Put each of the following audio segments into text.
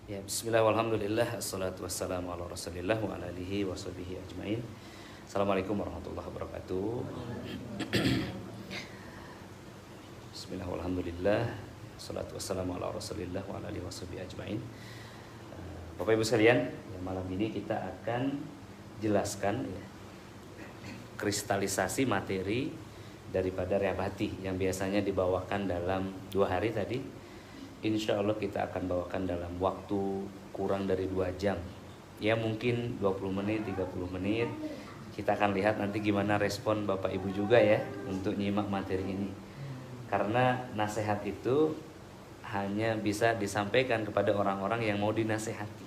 Ya, bismillah walhamdulillah assalatu wassalamu ala rasulillah wa ala alihi wa sahbihi ajmain. Assalamualaikum warahmatullahi wabarakatuh. Bismillah walhamdulillah assalatu wassalamu ala rasulillah wa ala alihi wa sahbihi ajmain. Bapak Ibu sekalian, ya, malam ini kita akan jelaskan ya, kristalisasi materi daripada Riyabati yang biasanya dibawakan dalam 2 hari tadi. Insya Allah kita akan bawakan dalam waktu kurang dari 2 jam. Ya mungkin 20 menit, 30 menit. Kita akan lihat nanti gimana respon Bapak Ibu juga ya untuk nyimak materi ini. Karena nasihat itu hanya bisa disampaikan kepada orang-orang yang mau dinasehati.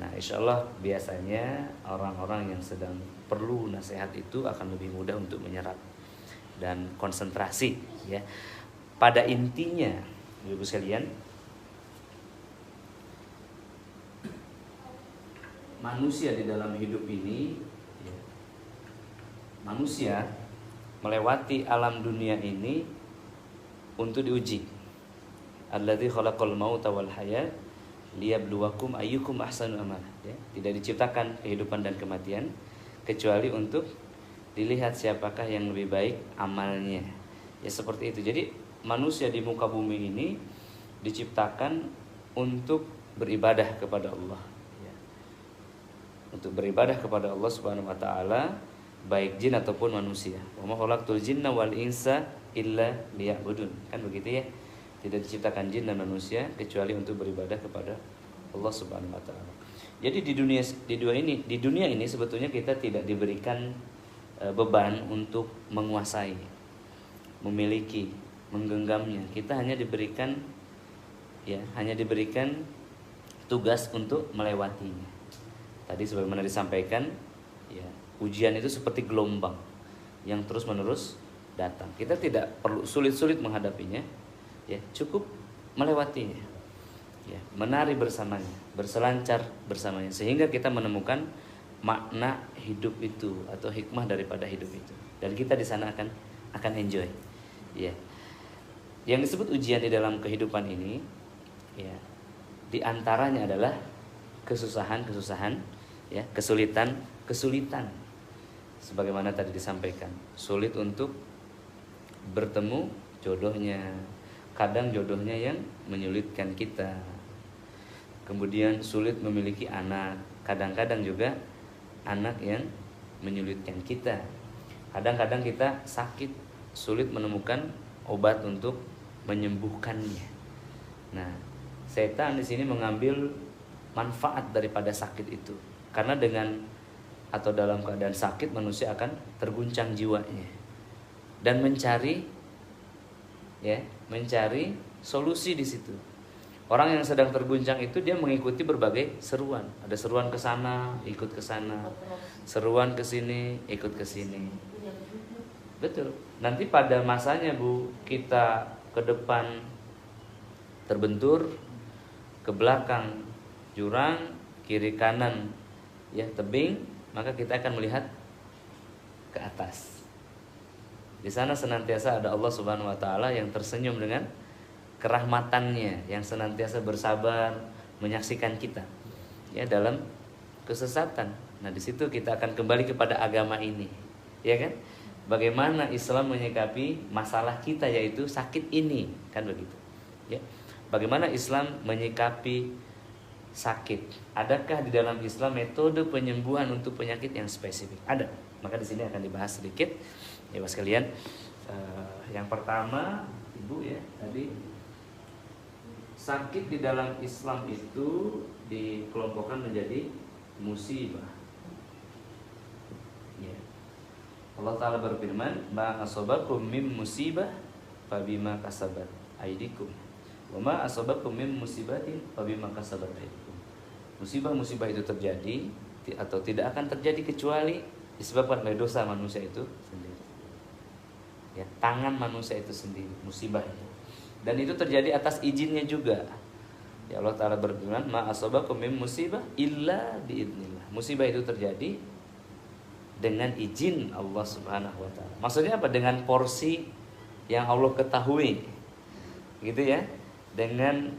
Nah insya Allah biasanya orang-orang yang sedang perlu nasihat itu akan lebih mudah untuk menyerap dan konsentrasi ya. Pada intinya Ibu sekalian, manusia di dalam hidup ini ya, manusia melewati alam dunia ini untuk diuji. Alladzi khalaqal mauta wal hayat liyabluwakum ayyukum ahsanu amala ya. Tidak diciptakan kehidupan dan kematian kecuali untuk dilihat siapakah yang lebih baik amalnya. Ya seperti itu. Jadi manusia di muka bumi ini diciptakan untuk beribadah kepada Allah ya. Untuk beribadah kepada Allah Subhanahu wa taala, baik jin ataupun manusia. Wa ma khalaqtul jinna wal insa illa liya'budun. Kan begitu ya. Tidak diciptakan jin dan manusia kecuali untuk beribadah kepada Allah Subhanahu wa taala. Jadi di dunia ini sebetulnya kita tidak diberikan beban untuk menguasai, memiliki, menggenggamnya. Kita hanya diberikan tugas untuk melewatinya. Tadi sebagaimana disampaikan ya, ujian itu seperti gelombang yang terus-menerus datang. Kita tidak perlu sulit-sulit menghadapinya ya, cukup melewatinya ya, menari bersamanya, berselancar bersamanya sehingga kita menemukan makna hidup itu atau hikmah daripada hidup itu. Dan kita di sana akan enjoy ya. Yang disebut ujian di dalam kehidupan ini ya, di antaranya adalah kesusahan-kesusahan ya, kesulitan. Sebagaimana tadi disampaikan, sulit untuk bertemu jodohnya. Kadang jodohnya yang menyulitkan kita. Kemudian sulit memiliki anak. Kadang-kadang juga anak yang menyulitkan kita. Kadang-kadang kita sakit, sulit menemukan obat untuk menyembuhkannya. Nah, setan di sini mengambil manfaat daripada sakit itu. Karena dengan atau dalam keadaan sakit manusia akan terguncang jiwanya dan mencari solusi di situ. Orang yang sedang terguncang itu dia mengikuti berbagai seruan. Ada seruan ke sana, ikut ke sana. Seruan ke sini, ikut ke sini. Betul. Nanti pada masanya Bu, kita ke depan terbentur, ke belakang jurang, kiri kanan ya tebing, maka kita akan melihat ke atas. Di sana senantiasa ada Allah Subhanahu wa taala yang tersenyum dengan kerahmatannya, yang senantiasa bersabar menyaksikan kita ya dalam kesesatan. Nah, di situ kita akan kembali kepada agama ini. Ya kan? Bagaimana Islam menyikapi masalah kita yaitu sakit ini, kan begitu. Ya. Bagaimana Islam menyikapi sakit? Adakah di dalam Islam metode penyembuhan untuk penyakit yang spesifik? Ada. Maka di sini akan dibahas sedikit. Ya, Mas sekalian. Yang pertama, Ibu ya, tadi sakit di dalam Islam itu dikelompokkan menjadi musibah. Ya. Allah Ta'ala berfirman, ma asobakum mim musibah fabima kasabat aidikum wa ma asobakum mim musibatin fabima kasabat aidikum. Musibah-musibah itu terjadi atau tidak akan terjadi kecuali disebabkan oleh dosa manusia itu sendiri ya, tangan manusia itu sendiri musibahnya. Dan itu terjadi atas izinnya juga ya. Allah Ta'ala berfirman, ma asobakum mim musibah illa biidnillah. Musibah itu terjadi dengan izin Allah Subhanahu wa taala. Maksudnya apa? Dengan porsi yang Allah ketahui. Gitu ya. Dengan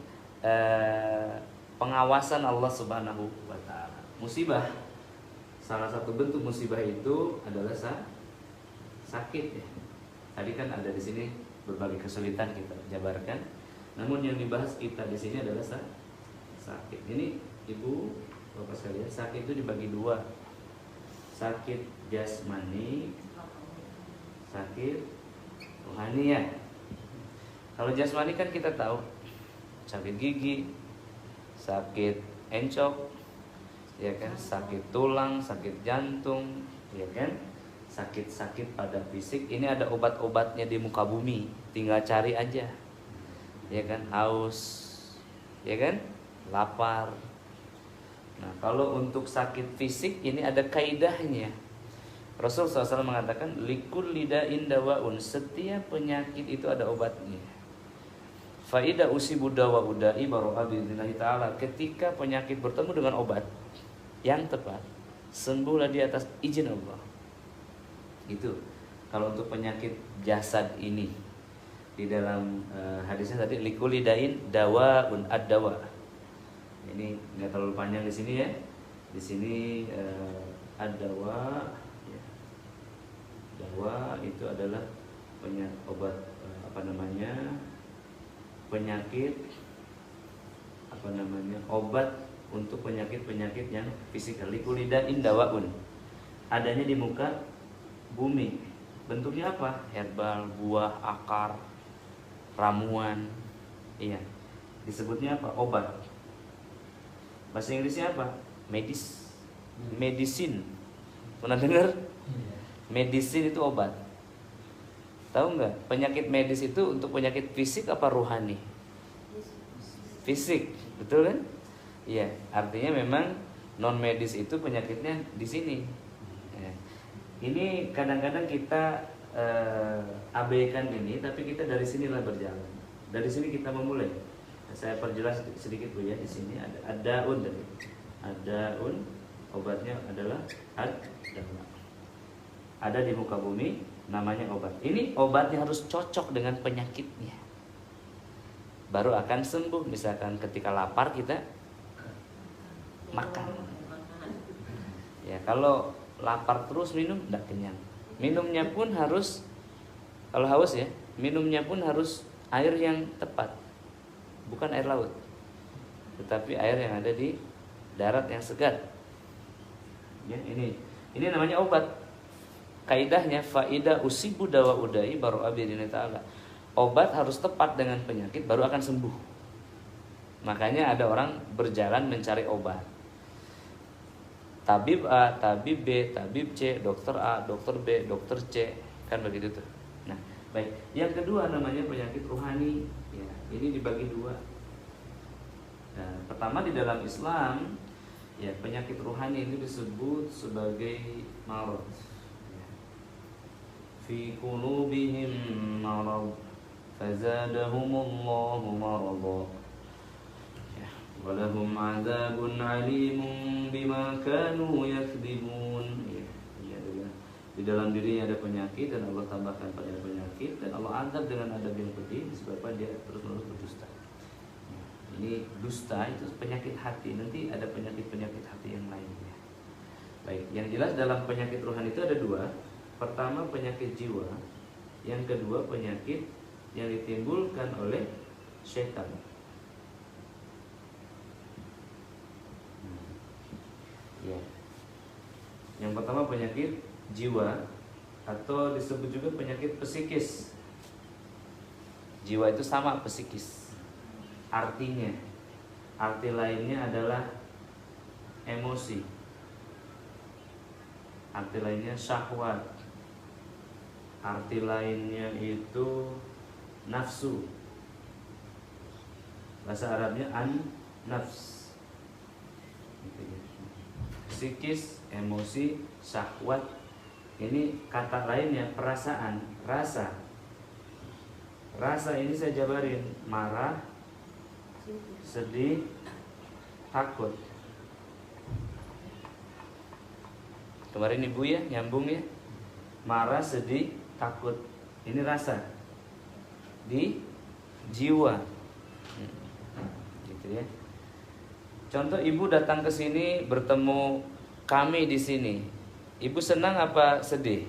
pengawasan Allah Subhanahu wa taala. Musibah, salah satu bentuk musibah itu adalah sakit ya. Tadi kan ada di sini berbagai kesulitan kita jabarkan. Namun yang dibahas kita di sini adalah sakit. Ini Ibu, Bapak sekalian, sakit itu dibagi dua. Sakit jasmani, sakit rohani ya. Kalau jasmani kan kita tahu sakit gigi, sakit encok, ya kan, sakit tulang, sakit jantung, ya kan, sakit-sakit pada fisik. Ini ada obat-obatnya di muka bumi, tinggal cari aja, ya kan, haus, ya kan, lapar. Nah, kalau untuk sakit fisik ini ada kaidahnya. Rasul SAW mengatakan likul lidain dawaun, setiap penyakit itu ada obatnya. Faida usibu dawa udai baro'a bi'idhnillahi ta'ala. Ketika penyakit bertemu dengan obat yang tepat, sembuhlah di atas izin Allah. Itu kalau untuk penyakit jasad ini. Di dalam hadisnya tadi likul lidain dawaun ad-dawa. Ini nggak terlalu panjang di sini ya. Di sini ad-dawa ya. Dawa itu adalah obat penyakit obat untuk penyakit yang fisikal. Likulidain dawaun, adanya di muka bumi. Bentuknya apa? Herbal, buah, akar, ramuan. Iya. Disebutnya apa? Obat. Bahasa Inggrisnya apa? Medicine. Pernah dengar? Medicine itu obat. Tahu nggak? Penyakit medis itu untuk penyakit fisik apa rohani? Fisik, betul kan? Iya. Artinya memang non medis itu penyakitnya di sini. Ya. Ini kadang-kadang kita abaikan ini, tapi kita dari sinilah berjalan. Dari sini kita memulai. Saya perjelas sedikit Bu ya, di sini ada ad-daun tadi. Ad-daun, obatnya adalah ad-dawa. Ada di muka bumi, namanya obat. Ini obatnya harus cocok dengan penyakitnya, baru akan sembuh. Misalkan ketika lapar kita makan. Ya, kalau lapar terus minum tidak kenyang. Minumnya pun harus, kalau haus ya, minumnya pun harus air yang tepat. Bukan air laut, tetapi air yang ada di darat yang segar. Ya, ini namanya obat. Kaidahnya faida usibu dawa udai baro'a bi'idhnillahi ta'ala. Obat harus tepat dengan penyakit baru akan sembuh. Makanya ada orang berjalan mencari obat. Tabib A, tabib B, tabib C, dokter A, dokter B, dokter C, kan begitu tuh. Nah, baik. Yang kedua namanya penyakit rohani. Ya, ini dibagi dua. Nah, pertama di dalam Islam, ya, penyakit rohani ini disebut sebagai marad. Fi qulubihim marad fazadahumullahu marada. Ya, walahum adzabun alimun bima kanu yakdzibun. Ya, di dalam dirinya ada penyakit dan Allah tambahkan pada penyakit, dan Allah azab dengan adab yang pedih disebabkan dia terus-menerus berdusta. Ini dusta itu penyakit hati. Nanti ada penyakit-penyakit hati yang lainnya. Baik, yang jelas dalam penyakit rohani itu ada dua. Pertama penyakit jiwa, yang kedua penyakit yang ditimbulkan oleh syaitan. Ya. Yang pertama penyakit jiwa, atau disebut juga penyakit psikis. Jiwa itu sama psikis. Artinya, arti lainnya adalah emosi. Arti lainnya syahwat. Arti lainnya itu nafsu. Bahasa Arabnya an-nafs. Psikis, emosi, syahwat. Ini kata lainnya perasaan, rasa. Rasa ini saya jabarin: marah, sedih, takut. Kemarin Ibu ya nyambung ya, marah, sedih, takut. Ini rasa di jiwa, gitu ya. Contoh, ibu datang ke sini bertemu kami di sini. Ibu senang apa sedih?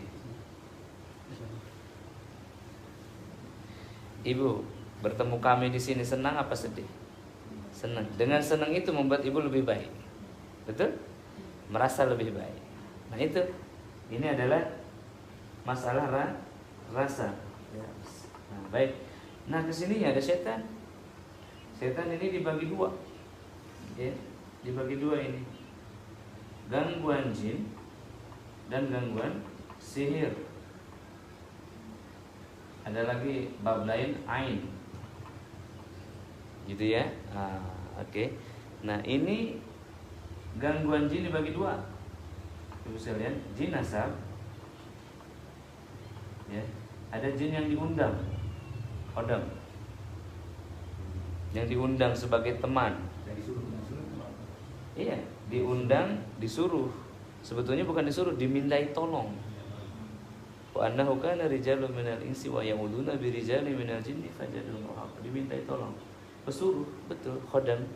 Ibu bertemu kami di sini senang apa sedih? Senang. Dengan senang itu membuat ibu lebih baik. Betul? Merasa lebih baik. Nah itu, ini adalah masalah rasa. Ya. Nah, baik. Nah kesini ada setan. Setan ini dibagi dua. Ya, dibagi dua ini. Gangguan jin dan gangguan sihir. Ada lagi bab lain, ain. Gitu ya. Oke. Nah ini gangguan jin dibagi dua. Ibu sekalian, jin asal. Ya, ada jin yang diundang, kodam, yang diundang sebagai teman. Iya, diundang, disuruh. Sebetulnya bukan disuruh, dimintai tolong. Wa annahu kana rijalun minal insi wa ya'uduna bi rijalin minal jinni fajadul muhaq. Dimintai tolong. Pesuruh, betul, khodam.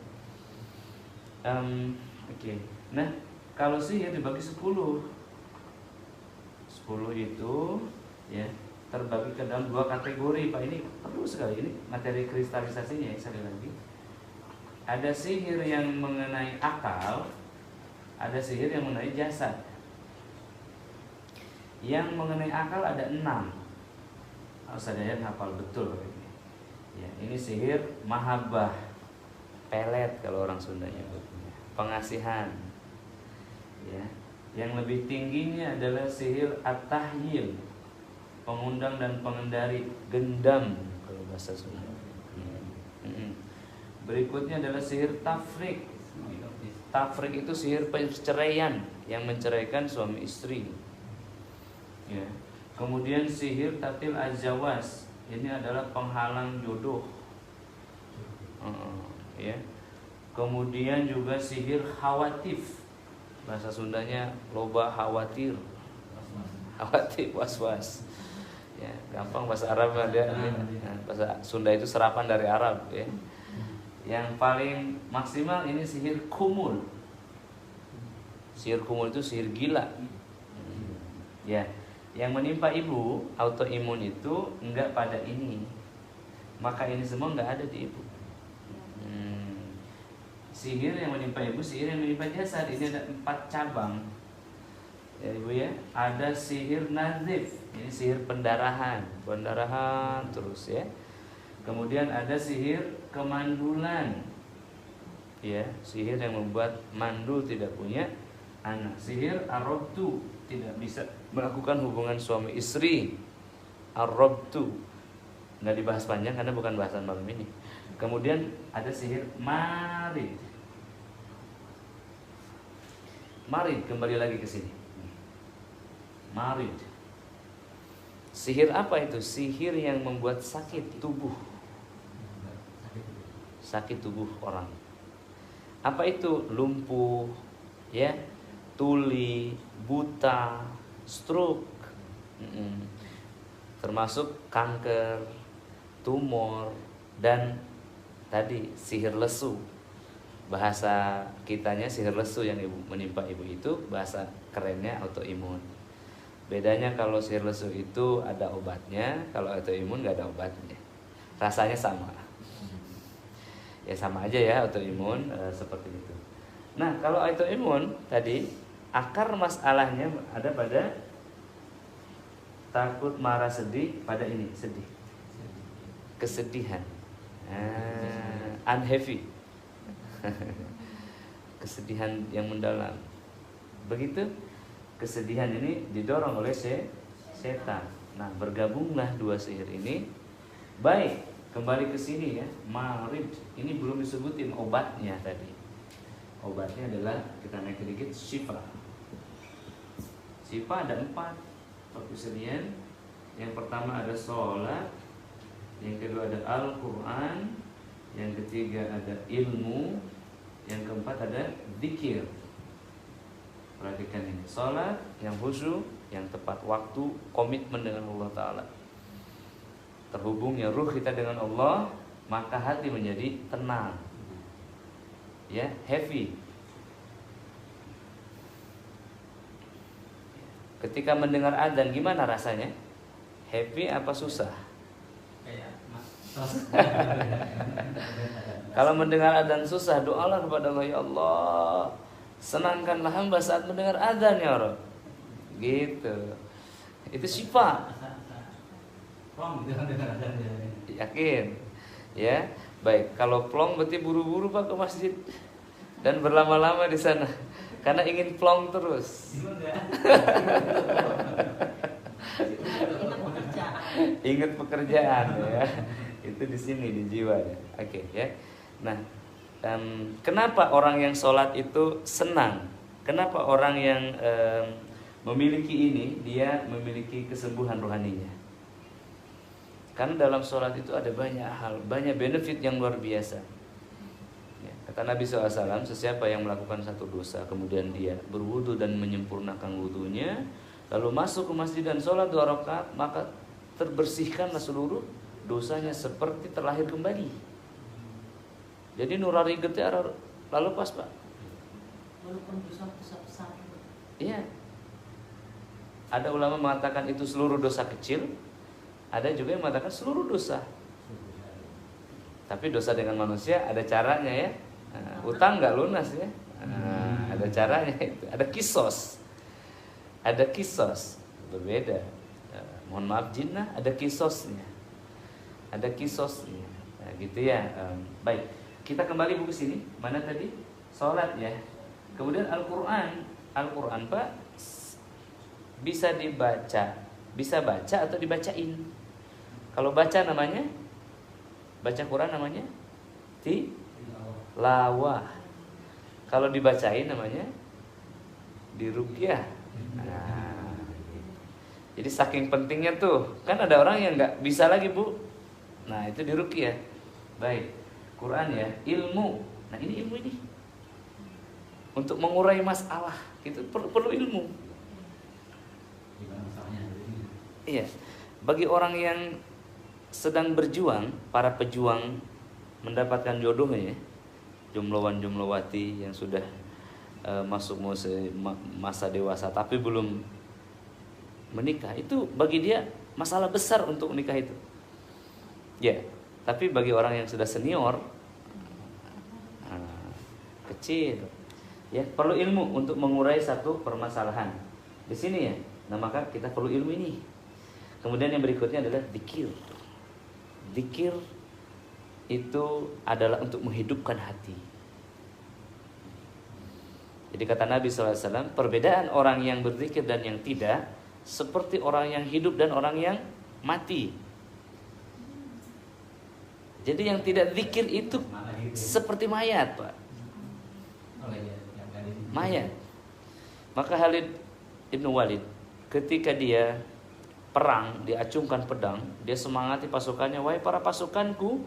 Oke. Nah, kalau sihir dibagi 10. 10 itu ya terbagi ke dalam 2 kategori. Pak, ini perlu sekali ini materi kristalisasinya ya, sekali lagi. Ada sihir yang mengenai akal, ada sihir yang mengenai jasad. Yang mengenai akal ada 6. Harus ada yang hafal betul ini. Ya, ini sihir mahabbah, pelet kalau orang Sunda nyebutnya, pengasihan. Ya, yang lebih tingginya adalah sihir at-tahyil, pengundang dan pengendari, gendam kalau bahasa Sunda. Berikutnya adalah sihir tafrik. Tafrik itu sihir perceraian, yang menceraikan suami istri. Ya. Kemudian sihir tatil azawas, ini adalah penghalang jodoh. Ya. Kemudian juga sihir khawatif, bahasa Sundanya loba khawatir, khawatir was-was. Ya, gampang bahasa Arab dia. Bahasa Sunda itu serapan dari Arab ya. Yang paling maksimal ini sihir kumul. Sihir kumul itu sihir gila. Ya, yang menimpa ibu autoimun itu enggak pada ini. Maka ini semua enggak ada di ibu. Sihir yang menimpa ibu, sihir yang menimpa jasad, ini ada 4 cabang. Ya ibu ya, ada sihir nazif, ini sihir pendarahan terus ya. Kemudian ada sihir kemandulan, ya, sihir yang membuat mandul tidak punya anak. Sihir arrobtu, tidak bisa melakukan hubungan suami istri. Arrobtu, nggak dibahas panjang karena bukan bahasan malam ini. Kemudian ada sihir marid. Marid, kembali lagi ke sini. Marid. Sihir apa itu? Sihir yang membuat sakit tubuh. Sakit tubuh orang. Apa itu? Lumpuh, ya, tuli, buta, stroke, termasuk kanker, tumor, dan tadi sihir lesu. Bahasa kitanya sihir lesu yang menimpa ibu itu, bahasa kerennya autoimun. Bedanya kalau sihir lesu itu ada obatnya, kalau autoimun nggak ada obatnya. Rasanya sama. Ya sama aja ya autoimun seperti itu. Nah kalau autoimun tadi akar masalahnya ada pada takut, marah, sedih, pada ini sedih, kesedihan, unhappy, kesedihan yang mendalam. Begitu kesedihan ini didorong oleh setan. Nah bergabunglah 2 sihir ini. Baik. Kembali ke sini ya, marid. Ini belum disebutin obatnya tadi. Obatnya adalah, kita naik sedikit, syifa. Syifa ada 4. Perkusian. Yang pertama ada sholat, yang kedua ada Al-Quran, yang ketiga ada ilmu, yang keempat ada zikir. Perhatikan ini, sholat yang khusyuk, yang tepat waktu, komitmen dengan Allah Ta'ala. Terhubungnya ruh kita dengan Allah, maka hati menjadi tenang. ya, heavy. Ketika mendengar adzan gimana rasanya? Happy apa susah? Kalau mendengar adzan susah, doalah kepada Allah, ya Allah, senangkanlah hamba saat mendengar adzan ya Rabb. Gitu. Itu syifa. Yakin? Ya. Baik, kalau plong berarti buru-buru Pak ke masjid dan berlama-lama di sana karena ingin plong terus. Ingat pekerjaan ya. Itu di sini di jiwa ya. Oke ya. Nah, kenapa orang yang sholat itu senang? Kenapa orang yang memiliki ini dia memiliki kesembuhan rohaninya? Karena dalam sholat itu ada banyak hal, banyak benefit yang luar biasa. Ya, kata Nabi SAW, sesiapa yang melakukan satu dosa kemudian dia berwudu dan menyempurnakan wudunya, lalu masuk ke masjid dan sholat 2 rakaat, maka terbersihkanlah seluruh dosanya seperti terlahir kembali. Jadi nurari getih lalu pas Pak. Walaupun dosa besar. Iya. Ada ulama mengatakan itu seluruh dosa kecil. Ada juga yang mengatakan seluruh dosa. Tapi dosa dengan manusia ada caranya ya. Utang nggak lunas ya. Ada caranya itu. Ada kisos. Ada kisos. Berbeda. Mohon maaf jinnah, ada kisosnya. Ada kisosnya. Nah, gitu ya. Baik. Kita kembali buku sini. Mana tadi? Salat ya. Kemudian Al-Qur'an. Al-Qur'an Pak bisa dibaca. Bisa baca atau dibacain. Kalau baca namanya, baca Quran namanya tilawah. Kalau dibacain namanya diruqyah. Nah, jadi saking pentingnya tuh, kan ada orang yang nggak bisa lagi Bu. Nah itu diruqyah. Baik, Quran ya, ilmu. Nah ini ilmu ini untuk mengurai masalah, itu perlu ilmu. Iya, bagi orang yang sedang berjuang, para pejuang mendapatkan jodohnya, jumlawan-jumlawati yang sudah masuk masa dewasa tapi belum menikah, itu bagi dia masalah besar untuk menikah itu. Ya, tapi bagi orang yang sudah senior, kecil, ya perlu ilmu untuk mengurai satu permasalahan. Di sini ya, nah maka kita perlu ilmu ini. Kemudian yang berikutnya adalah dzikir. Dzikir itu adalah untuk menghidupkan hati. Jadi kata Nabi SAW, perbedaan orang yang berzikir dan yang tidak seperti orang yang hidup dan orang yang mati. Jadi yang tidak zikir itu seperti mayat Pak. Mayat. Maka Khalid Ibn Walid ketika dia perang, diacungkan pedang, dia semangati pasukannya, wahai para pasukanku,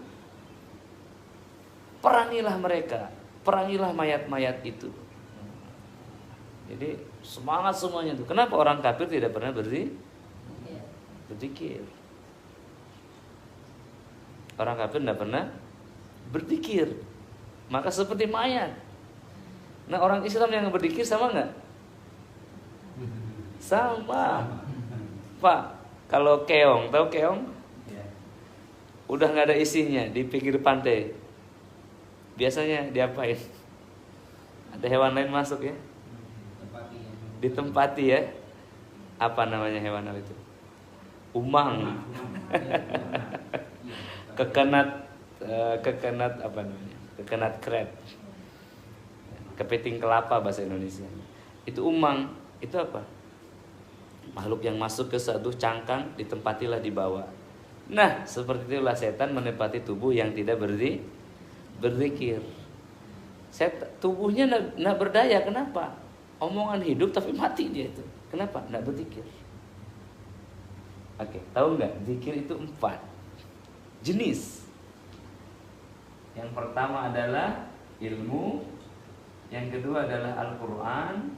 perangilah mereka, perangilah mayat-mayat itu. Jadi semangat semuanya itu. Kenapa orang kafir tidak pernah berzikir? Orang kafir tidak pernah berzikir, maka seperti mayat. Nah orang Islam yang berzikir sama nggak? Sama. Pak, kalau keong, tahu keong? Udah nggak ada isinya di pinggir pantai. Biasanya diapain? Ada hewan lain masuk ya? Ditempati ya. Apa namanya hewan itu? Umang. Kekenat apa namanya? Kekenat crab. Kepiting kelapa bahasa Indonesia. Itu umang. Itu apa? Makhluk yang masuk ke satu cangkang, ditempatilah di bawah. Nah, seperti itulah setan menempati tubuh yang tidak berzikir. Tubuhnya tidak berdaya. Kenapa? Omongan hidup tapi mati dia itu. Kenapa? Tidak berzikir. Oke, tahu nggak? Zikir itu 4 jenis. Yang pertama adalah ilmu, yang kedua adalah Al-Quran,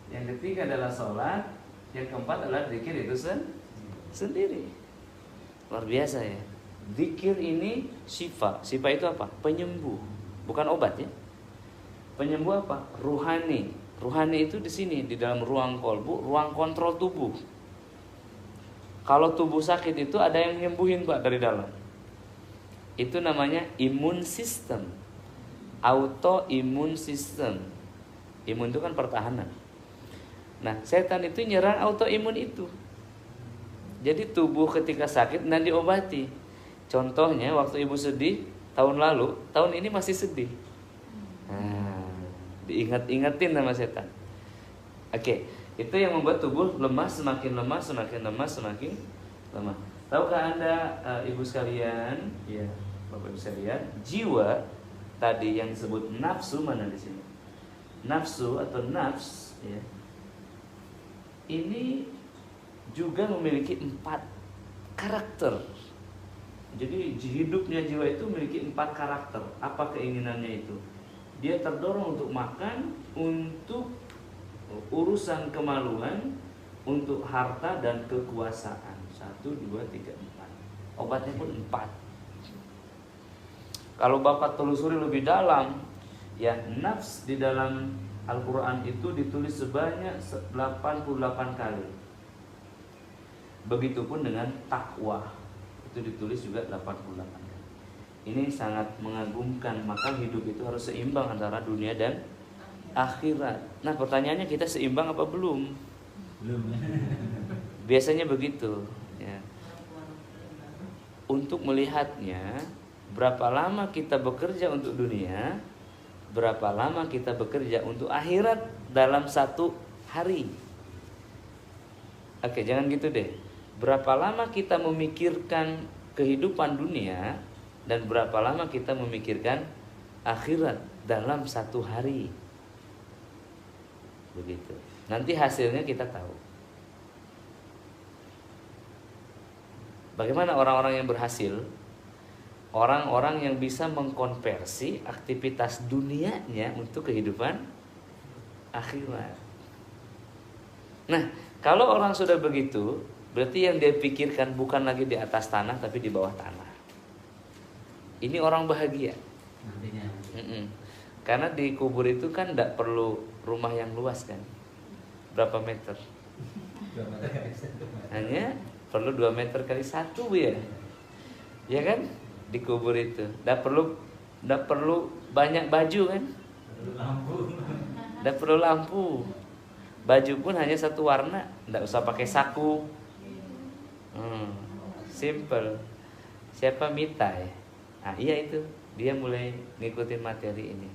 yang ketiga adalah sholat, yang keempat adalah zikir itu sendiri. Luar biasa ya. Zikir ini syifa. Syifa itu apa? Penyembuh, bukan obat ya. Penyembuh apa? Ruhani. Ruhani itu di sini, di dalam ruang kolbu, ruang kontrol tubuh. Kalau tubuh sakit itu ada yang nyembuhin Pak dari dalam. Itu namanya imun system. Autoimun system. Imun itu kan pertahanan. Nah, setan itu nyerang autoimun itu. Jadi tubuh ketika sakit dan diobati. Contohnya waktu ibu sedih tahun lalu, tahun ini masih sedih. Nah, diingat-ingatin sama setan. Oke, itu yang membuat tubuh lemah, semakin lemah, semakin lemah, semakin lemah. Tahukah Anda ibu sekalian, ya, Bapak Ibu sekalian, jiwa tadi yang disebut nafsu mana di sini? Nafsu atau nafs, ya. Ini juga memiliki 4 karakter. Jadi hidupnya jiwa itu memiliki 4 karakter. Apa keinginannya itu? Dia terdorong untuk makan, untuk urusan kemaluan, untuk harta dan kekuasaan. 1, 2, 3, 4. Obatnya pun 4. Kalau Bapak telusuri lebih dalam, ya, nafs di dalam Al-Quran itu ditulis sebanyak 88 kali. Begitupun dengan takwa, itu ditulis juga 88 kali. Ini sangat mengagumkan, maka hidup itu harus seimbang antara dunia dan akhirat. Nah, pertanyaannya, kita seimbang apa belum? Belum. Biasanya begitu, ya. Untuk melihatnya, berapa lama kita bekerja untuk dunia, berapa lama kita bekerja untuk akhirat dalam satu hari. Oke, jangan gitu deh. Berapa lama kita memikirkan kehidupan dunia dan berapa lama kita memikirkan akhirat dalam satu hari. Begitu. Nanti hasilnya kita tahu. Bagaimana orang-orang yang berhasil? Orang-orang yang bisa mengkonversi aktivitas dunianya untuk kehidupan akhirat. Nah, kalau orang sudah begitu, berarti yang dia pikirkan bukan lagi di atas tanah tapi di bawah tanah. Ini orang bahagia. Nantinya. Karena di kubur itu kan tidak perlu rumah yang luas kan. Berapa meter? 2 meter kali 1. Hanya perlu 2 meter kali 1 ya. Ya kan? Di kubur itu tidak perlu banyak baju kan, tidak perlu lampu, baju pun hanya satu warna, tidak usah pakai saku. Simple. Siapa Mita ya? Nah, iya itu, dia mulai ngikutin materi ini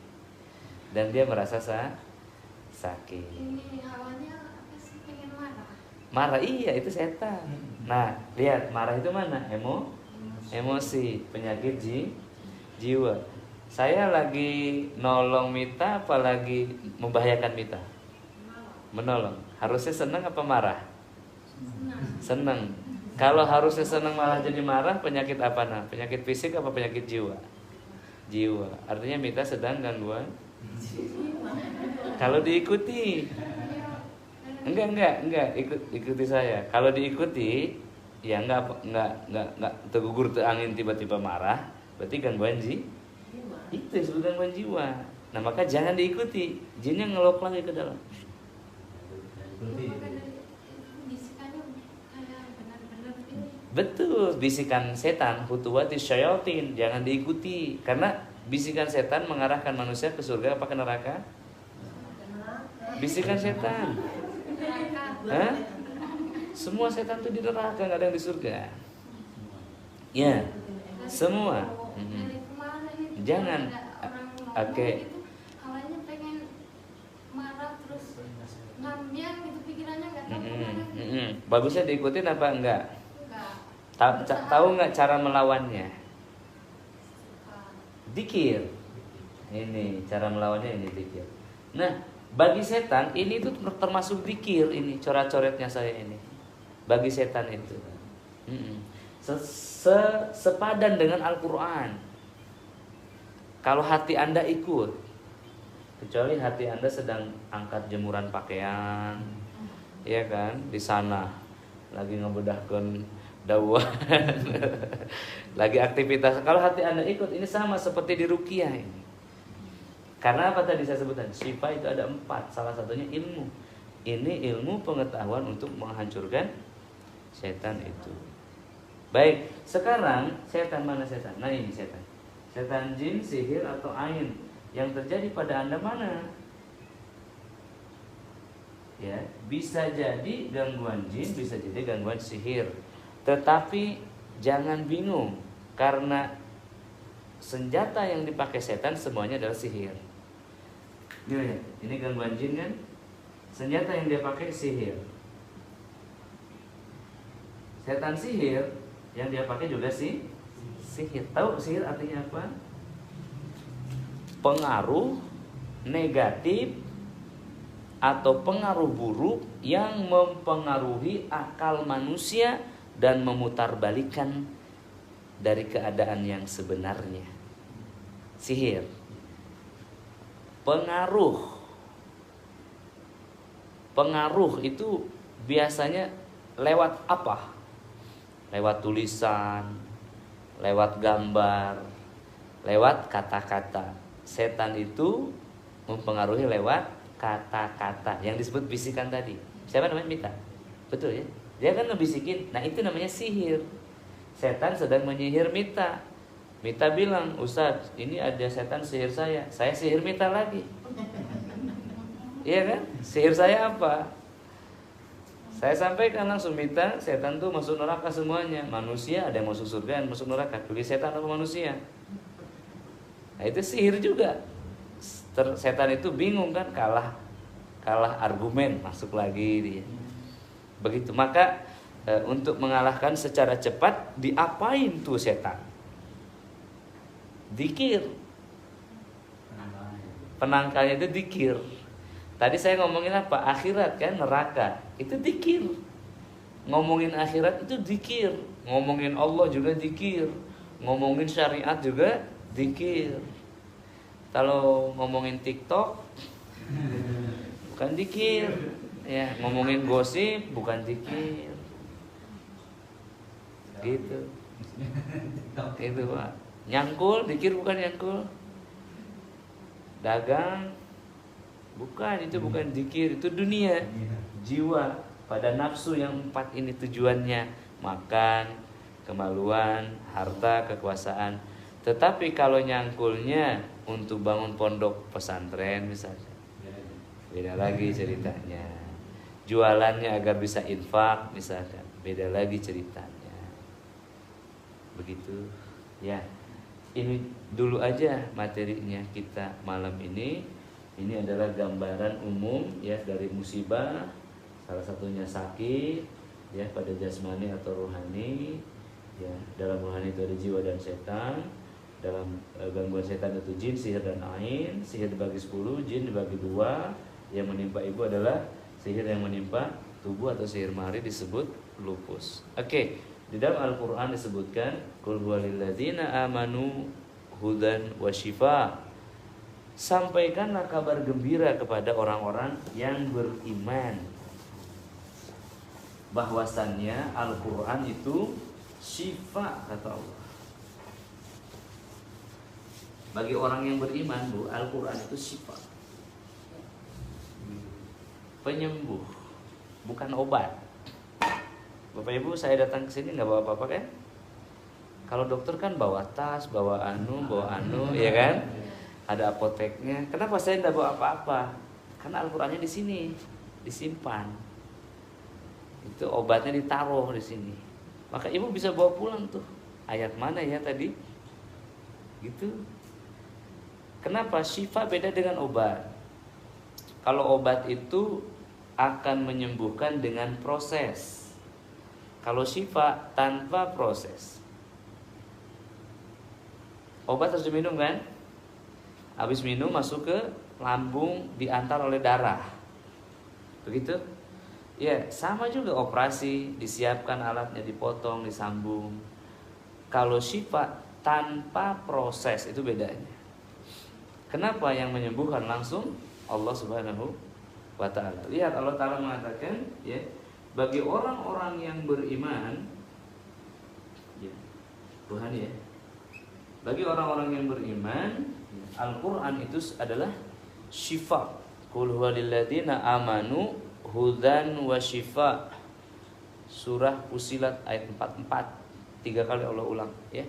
dan dia merasa sakit. Ini awalnya apa sih, pengen marah? Marah, iya itu setan. Nah, lihat marah itu mana? Emosi, penyakit jiwa. Saya lagi nolong Mita, apalagi membahayakan Mita? Menolong. Harusnya senang apa marah? Senang. Kalau harusnya senang malah jadi marah, penyakit apa nah? Penyakit fisik apa penyakit jiwa? Jiwa. Artinya Mita sedang gangguan. Kalau diikuti, enggak, ikuti saya. Kalau diikuti, ya enggak tergugur angin tiba-tiba marah, berarti gangguan jiwa. Itu disebut gangguan jiwa. Nah, maka jangan diikuti, jinnya ngelok lagi ke dalam. Bisikannya kayak benar-benar ini. Betul, bisikan setan, hutuwati syayatin, jangan diikuti. Karena bisikan setan mengarahkan manusia ke surga apa ke neraka? Bisikan setan. Hah? Semua setan itu di neraka, nggak ada yang di surga. Ya, semua. Dari kemarin itu Jangan. orang ngomong Oke. gitu, awalnya pengen marah terus ngambian gitu pikirannya, nggak tahu kemana. Bagusnya diikutin apa enggak? Enggak. Tahu nggak cara melawannya? Suka. Dikir. Ini cara melawannya, ini dikir. Nah, bagi setan ini itu termasuk dikir, ini coret-coretnya saya ini. Bagi setan itu sepadan dengan Al-Quran. Kalau hati Anda ikut, kecuali hati Anda sedang angkat jemuran pakaian, ya kan, di sana lagi ngebedahkan dawan, lagi aktivitas. Kalau hati Anda ikut, ini sama seperti di ruqyah ini. Karena apa tadi saya sebutkan? Syifa itu ada 4, salah satunya ilmu. Ini ilmu pengetahuan untuk menghancurkan setan itu. Baik, sekarang setan mana setan? Nah ini setan. Setan jin, sihir atau ain yang terjadi pada Anda mana? Ya, bisa jadi gangguan jin, bisa jadi gangguan sihir. Tetapi jangan bingung karena senjata yang dipakai setan semuanya adalah sihir. Ini gangguan jin kan? Senjata yang dia pakai sihir. Setan sihir yang dia pakai juga sihir. Tahu sihir artinya apa? Pengaruh negatif atau pengaruh buruk yang mempengaruhi akal manusia dan memutarbalikkan dari keadaan yang sebenarnya. Sihir. Pengaruh itu biasanya lewat apa? Lewat tulisan, lewat gambar, lewat kata-kata. Setan itu mempengaruhi lewat kata-kata yang disebut bisikan tadi. Siapa namanya? Mita. Betul ya? Dia kan ngebisikin. Nah itu namanya sihir. Setan sedang menyihir Mita. Mita bilang, Ustadz, ini ada setan sihir saya. Saya sihir Mita lagi. Iya kan? Sihir saya apa? Saya sampaikan langsung, Mita, setan tuh masuk neraka semuanya. Manusia ada yang masuk surga, yang masuk neraka. Pilih setan atau manusia? Nah itu sihir juga. Setan itu bingung kan, kalah argumen, masuk lagi dia. Begitu. Maka untuk mengalahkan secara cepat, diapain tuh setan? Dikir. Penangkalnya itu dikir. Tadi saya ngomongin apa? Akhirat kan, neraka. Itu dikir. Ngomongin akhirat itu dikir. Ngomongin Allah juga dikir. Ngomongin syariat juga dikir. Kalau ngomongin TikTok bukan dikir. Ya, ngomongin gosip bukan dikir. Gitu. Itu Pak. Nyangkul, dikir bukan nyangkul. Dagang bukan, itu bukan dikir, itu dunia. Jiwa pada nafsu yang 4 ini tujuannya, makan, kemaluan, harta, kekuasaan. Tetapi kalau nyangkulnya untuk bangun pondok pesantren misalnya, beda lagi ceritanya. Jualannya agar bisa infak misalkan, beda lagi ceritanya. Begitu ya. Ini dulu aja materinya kita malam ini. Ini adalah gambaran umum ya dari musibah, salah satunya sakit ya pada jasmani atau rohani. Ya, dalam rohani itu ada jiwa dan setan. Dalam gangguan setan itu jin, sihir dan ain. Sihir dibagi 10, jin dibagi 2. Yang menimpa ibu adalah sihir yang menimpa tubuh atau sihir mari disebut lupus. Oke, di dalam Al-Qur'an disebutkan qul huwalilladzina amanu hudan wa syifa. Sampaikanlah kabar gembira kepada orang-orang yang beriman bahwasannya Al-Qur'an itu syifa kata Allah. Bagi orang yang beriman, Bu, Al-Quran itu syifa, penyembuh, bukan obat. Bapak Ibu, saya datang ke sini nggak bawa apa-apa kan? Kalau dokter kan bawa tas, bawa anu, ya kan? Ada apoteknya. Kenapa saya nggak bawa apa-apa? Karena Al-Qurannya di sini, disimpan. Itu obatnya ditaruh di sini. Maka Ibu bisa bawa pulang tuh. Ayat mana ya tadi? Gitu. Kenapa? Syifa beda dengan obat. Kalau obat itu akan menyembuhkan dengan proses. Kalau syifa tanpa proses. Obat harus diminum kan? Habis minum masuk ke lambung, diantar oleh darah. Begitu? Ya, sama juga operasi, disiapkan alatnya, dipotong, disambung. Kalau syifa tanpa proses itu bedanya. Kenapa yang menyembuhkan langsung Allah Subhanahu wa ta'ala? Lihat Allah Ta'ala mengatakan ya, bagi orang-orang yang beriman ya, Tuhan ya. Bagi orang-orang yang beriman ya, Al-Quran itu adalah syifa. Qul huwa lilladzina amanu hudan wa syifa. Surah Fussilat ayat 44. 3 kali Allah ulang ya.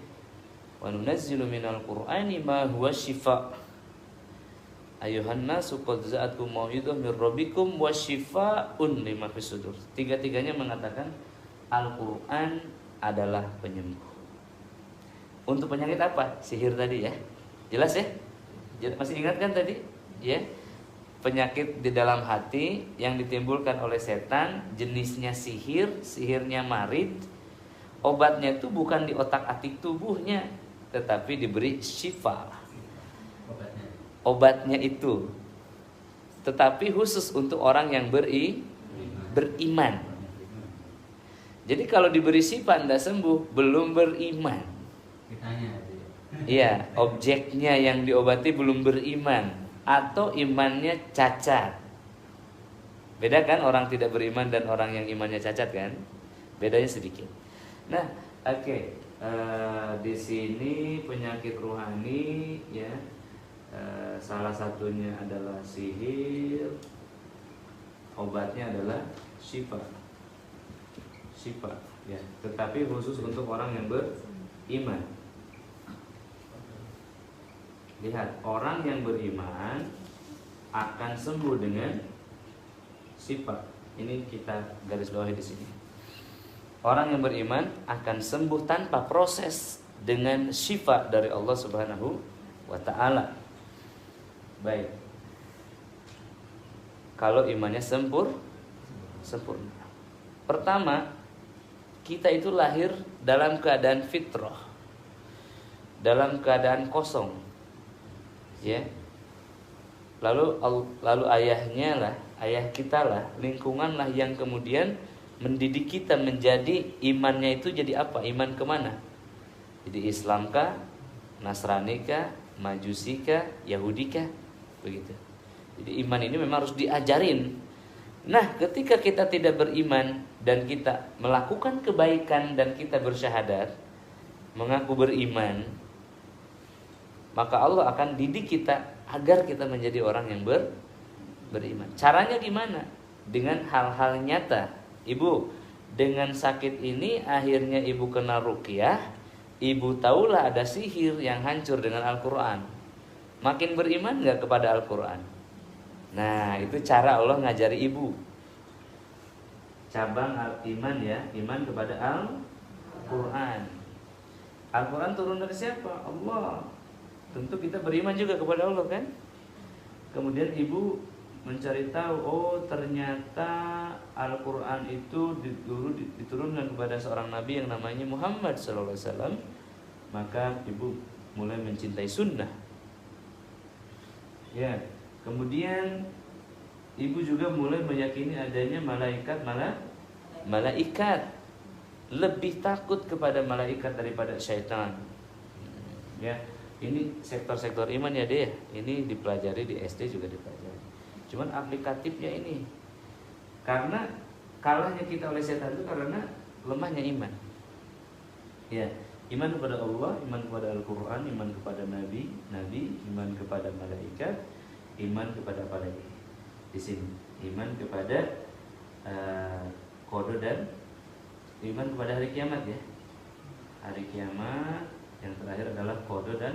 Wa nunazzilu minal Qur'ani ma huwa syifa. Ayuhan nasu qad za'atkum mau'izah mir rabbikum wa syifaa'un lima fis sudur. Tiga-tiganya mengatakan Al-Qur'an adalah penyembuh. Untuk penyakit apa? Sihir tadi ya. Jelas ya? Masih ingat kan tadi? Ya. Penyakit di dalam hati yang ditimbulkan oleh setan, jenisnya sihir, sihirnya marid. Obatnya itu bukan di otak-atik tubuhnya, tetapi diberi syifa. Obatnya itu, tetapi khusus untuk orang yang beriman. Jadi kalau diberi syifa anda sembuh, belum beriman. Iya, objeknya yang diobati belum beriman atau imannya cacat. Beda kan orang tidak beriman dan orang yang imannya cacat kan? Bedanya sedikit. Nah, oke. Di sini penyakit rohani ya. Salah satunya adalah sihir. Obatnya adalah syifa. Syifa ya, tetapi khusus untuk orang yang beriman. Lihat, orang yang beriman akan sembuh dengan syifa. Ini kita garis bawahi di sini. Orang yang beriman akan sembuh tanpa proses dengan syifa dari Allah Subhanahu wa taala. Baik. Kalau imannya sempurna. Pertama, kita itu lahir dalam keadaan fitrah. Dalam keadaan kosong. Ya. Lalu ayah kita lah, lingkungan lah yang kemudian mendidik kita menjadi imannya itu jadi apa? Iman kemana? Jadi Islamkah, Nasranikah, Majusikah, Yahudikah? Begitu. Jadi iman ini memang harus diajarin. Nah, ketika kita tidak beriman dan kita melakukan kebaikan dan kita bersyahadat, mengaku beriman, maka Allah akan didik kita agar kita menjadi orang yang beriman. Caranya gimana? Dengan hal-hal nyata. Ibu, dengan sakit ini akhirnya ibu kena ruqyah, ibu tahulah ada sihir yang hancur dengan Al-Quran. Makin beriman gak kepada Al-Quran? Nah, itu cara Allah ngajari ibu. Cabang iman ya, iman kepada Al-Quran. Al-Quran turun dari siapa? Allah. Tentu kita beriman juga kepada Allah kan? Kemudian ibu mencari tahu, oh ternyata Al-Quran itu diturunkan kepada seorang nabi yang namanya Muhammad SAW. Maka ibu mulai mencintai sunnah. Ya, kemudian ibu juga mulai meyakini adanya malaikat. Lebih takut kepada malaikat daripada syaitan. Ya, ini sektor-sektor iman ya deh. Ini dipelajari di SD juga dipelajari. Cuman aplikatifnya ini, karena kalahnya kita oleh setan itu karena lemahnya iman. Ya, iman kepada Allah, iman kepada Al-Quran, iman kepada Nabi, iman kepada malaikat, iman kepada apa lagi? Di sini, iman kepada qada dan iman kepada hari kiamat ya. Hari kiamat yang terakhir adalah qada dan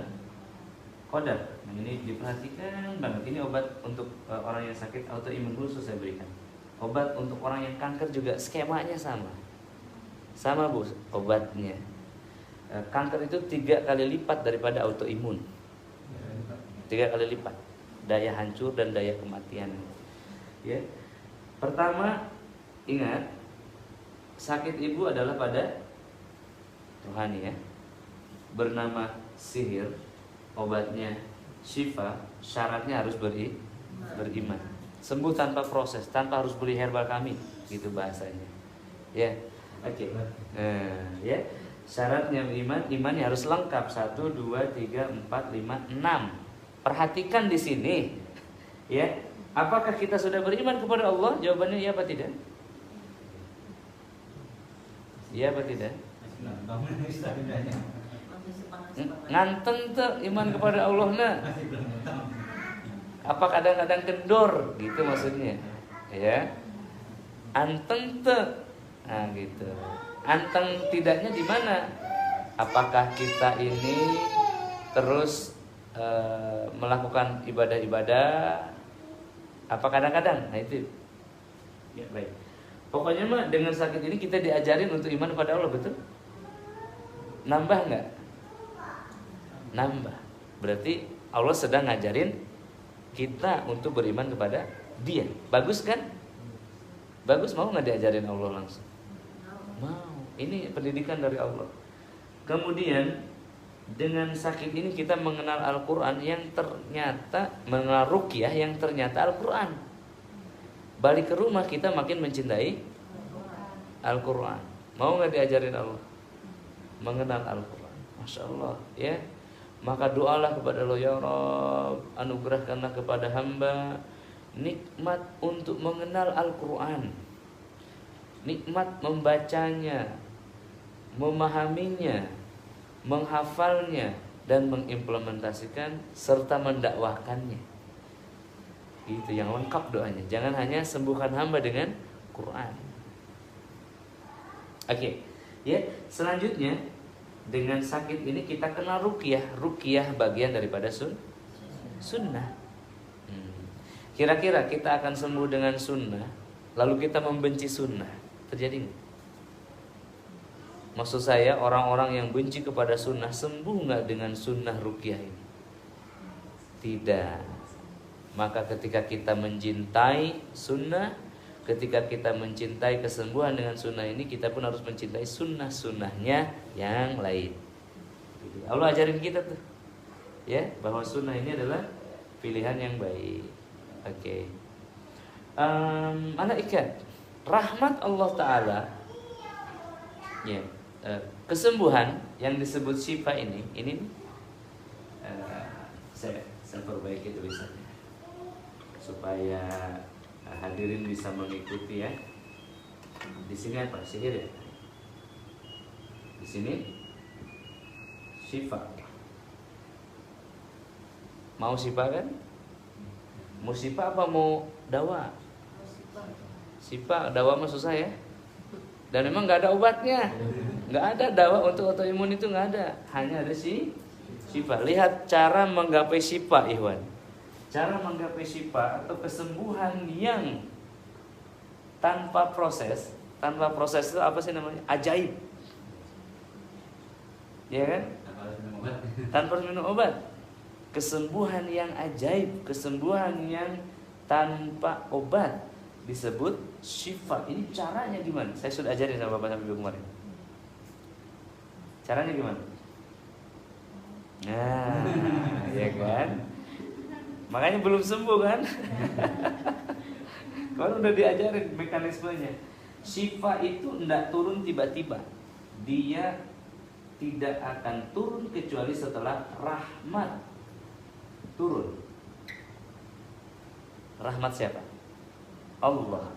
qadar. Nah, ini diperhatikan banget. Ini obat untuk orang yang sakit autoimun khusus saya berikan. Obat untuk orang yang kanker juga skemanya sama. Sama Bu, obatnya. Kanker itu 3 kali lipat daripada autoimun. 3 kali lipat daya hancur dan daya kematian. Ya. Pertama, ingat, sakit ibu adalah pada rohani ya. Bernama sihir, obatnya syifa, syaratnya harus beriman. Sembuh tanpa proses, tanpa harus beli herbal kami, gitu bahasanya. Ya. Oke. Ya. Syaratnya imannya harus lengkap 1, 2, 3, 4, 5, 6. Perhatikan di sini, ya. Apakah kita sudah beriman kepada Allah? Jawabannya iya apa tidak? Iya apa tidak? masih semangat. Nganteng tuh iman kepada Allah nah. Masih belum tahu. Apa kadang-kadang kendor gitu maksudnya. Ya. Anteng tuh. Nah, gitu. Anteng tidaknya di mana? Apakah kita ini terus melakukan ibadah-ibadah? Apa kadang-kadang? Nah itu. Ya, baik. Pokoknya mah dengan sakit ini kita diajarin untuk iman kepada Allah, betul? Nambah nggak? Nambah. Berarti Allah sedang ngajarin kita untuk beriman kepada Dia. Bagus kan? Bagus, mau nggak diajarin Allah langsung? Mau. Ini pendidikan dari Allah. Kemudian dengan sakit ini kita mengenal Al-Quran yang ternyata, mengenal ruqyah yang ternyata Al-Quran. Balik ke rumah kita makin mencintai Al-Quran. Mau nggak diajarin Allah? Mengenal Al-Quran. Masya Allah ya. Maka doalah kepada Allah, ya Rabb, anugerahkanlah kepada hamba nikmat untuk mengenal Al-Quran, nikmat membacanya, memahaminya, menghafalnya, dan mengimplementasikan serta mendakwahkannya. Itu yang lengkap doanya. Jangan hanya sembuhkan hamba dengan Quran. Oke, ya. Selanjutnya dengan sakit ini kita kenal ruqyah. Ruqyah bagian daripada sunnah. Kira-kira kita akan sembuh dengan sunnah, lalu kita membenci sunnah, terjadi nggak? Maksud saya orang-orang yang benci kepada sunnah sembuh nggak dengan sunnah ruqyah ini? Tidak. Maka ketika kita mencintai sunnah, ketika kita mencintai kesembuhan dengan sunnah ini, kita pun harus mencintai sunnah-sunnahnya yang lain. Allah ajarin kita tuh, ya, bahwa sunnah ini adalah pilihan yang baik. Oke. Anak ikat, rahmat Allah Ta'ala, ya, kesembuhan yang disebut syifa ini saya perbaiki tulisannya supaya hadirin bisa mengikuti ya. Di sini apa? Sihir ya? Di sini syifa. Mau syifa kan? Mau syifa apa mau dawa? Syifa, dawa mah susah ya. Dan memang nggak ada obatnya, nggak ada dawa untuk autoimun itu, nggak ada. Hanya ada syifa. Lihat cara menggapai syifa, Ikhwan. Cara menggapai syifa atau kesembuhan yang tanpa proses itu apa sih namanya? Ajaib. Ya kan? Tanpa harus minum obat. Kesembuhan yang ajaib, kesembuhan yang tanpa obat disebut syifa. Ini caranya gimana? Saya sudah ajarin sama Bapak sama Ibu kemarin. Caranya gimana? Nah, ya kan? Makanya belum sembuh kan? Kalau udah diajarin mekanismenya. Syifa itu tidak turun tiba-tiba. Dia tidak akan turun kecuali setelah rahmat turun. Rahmat siapa? Allah.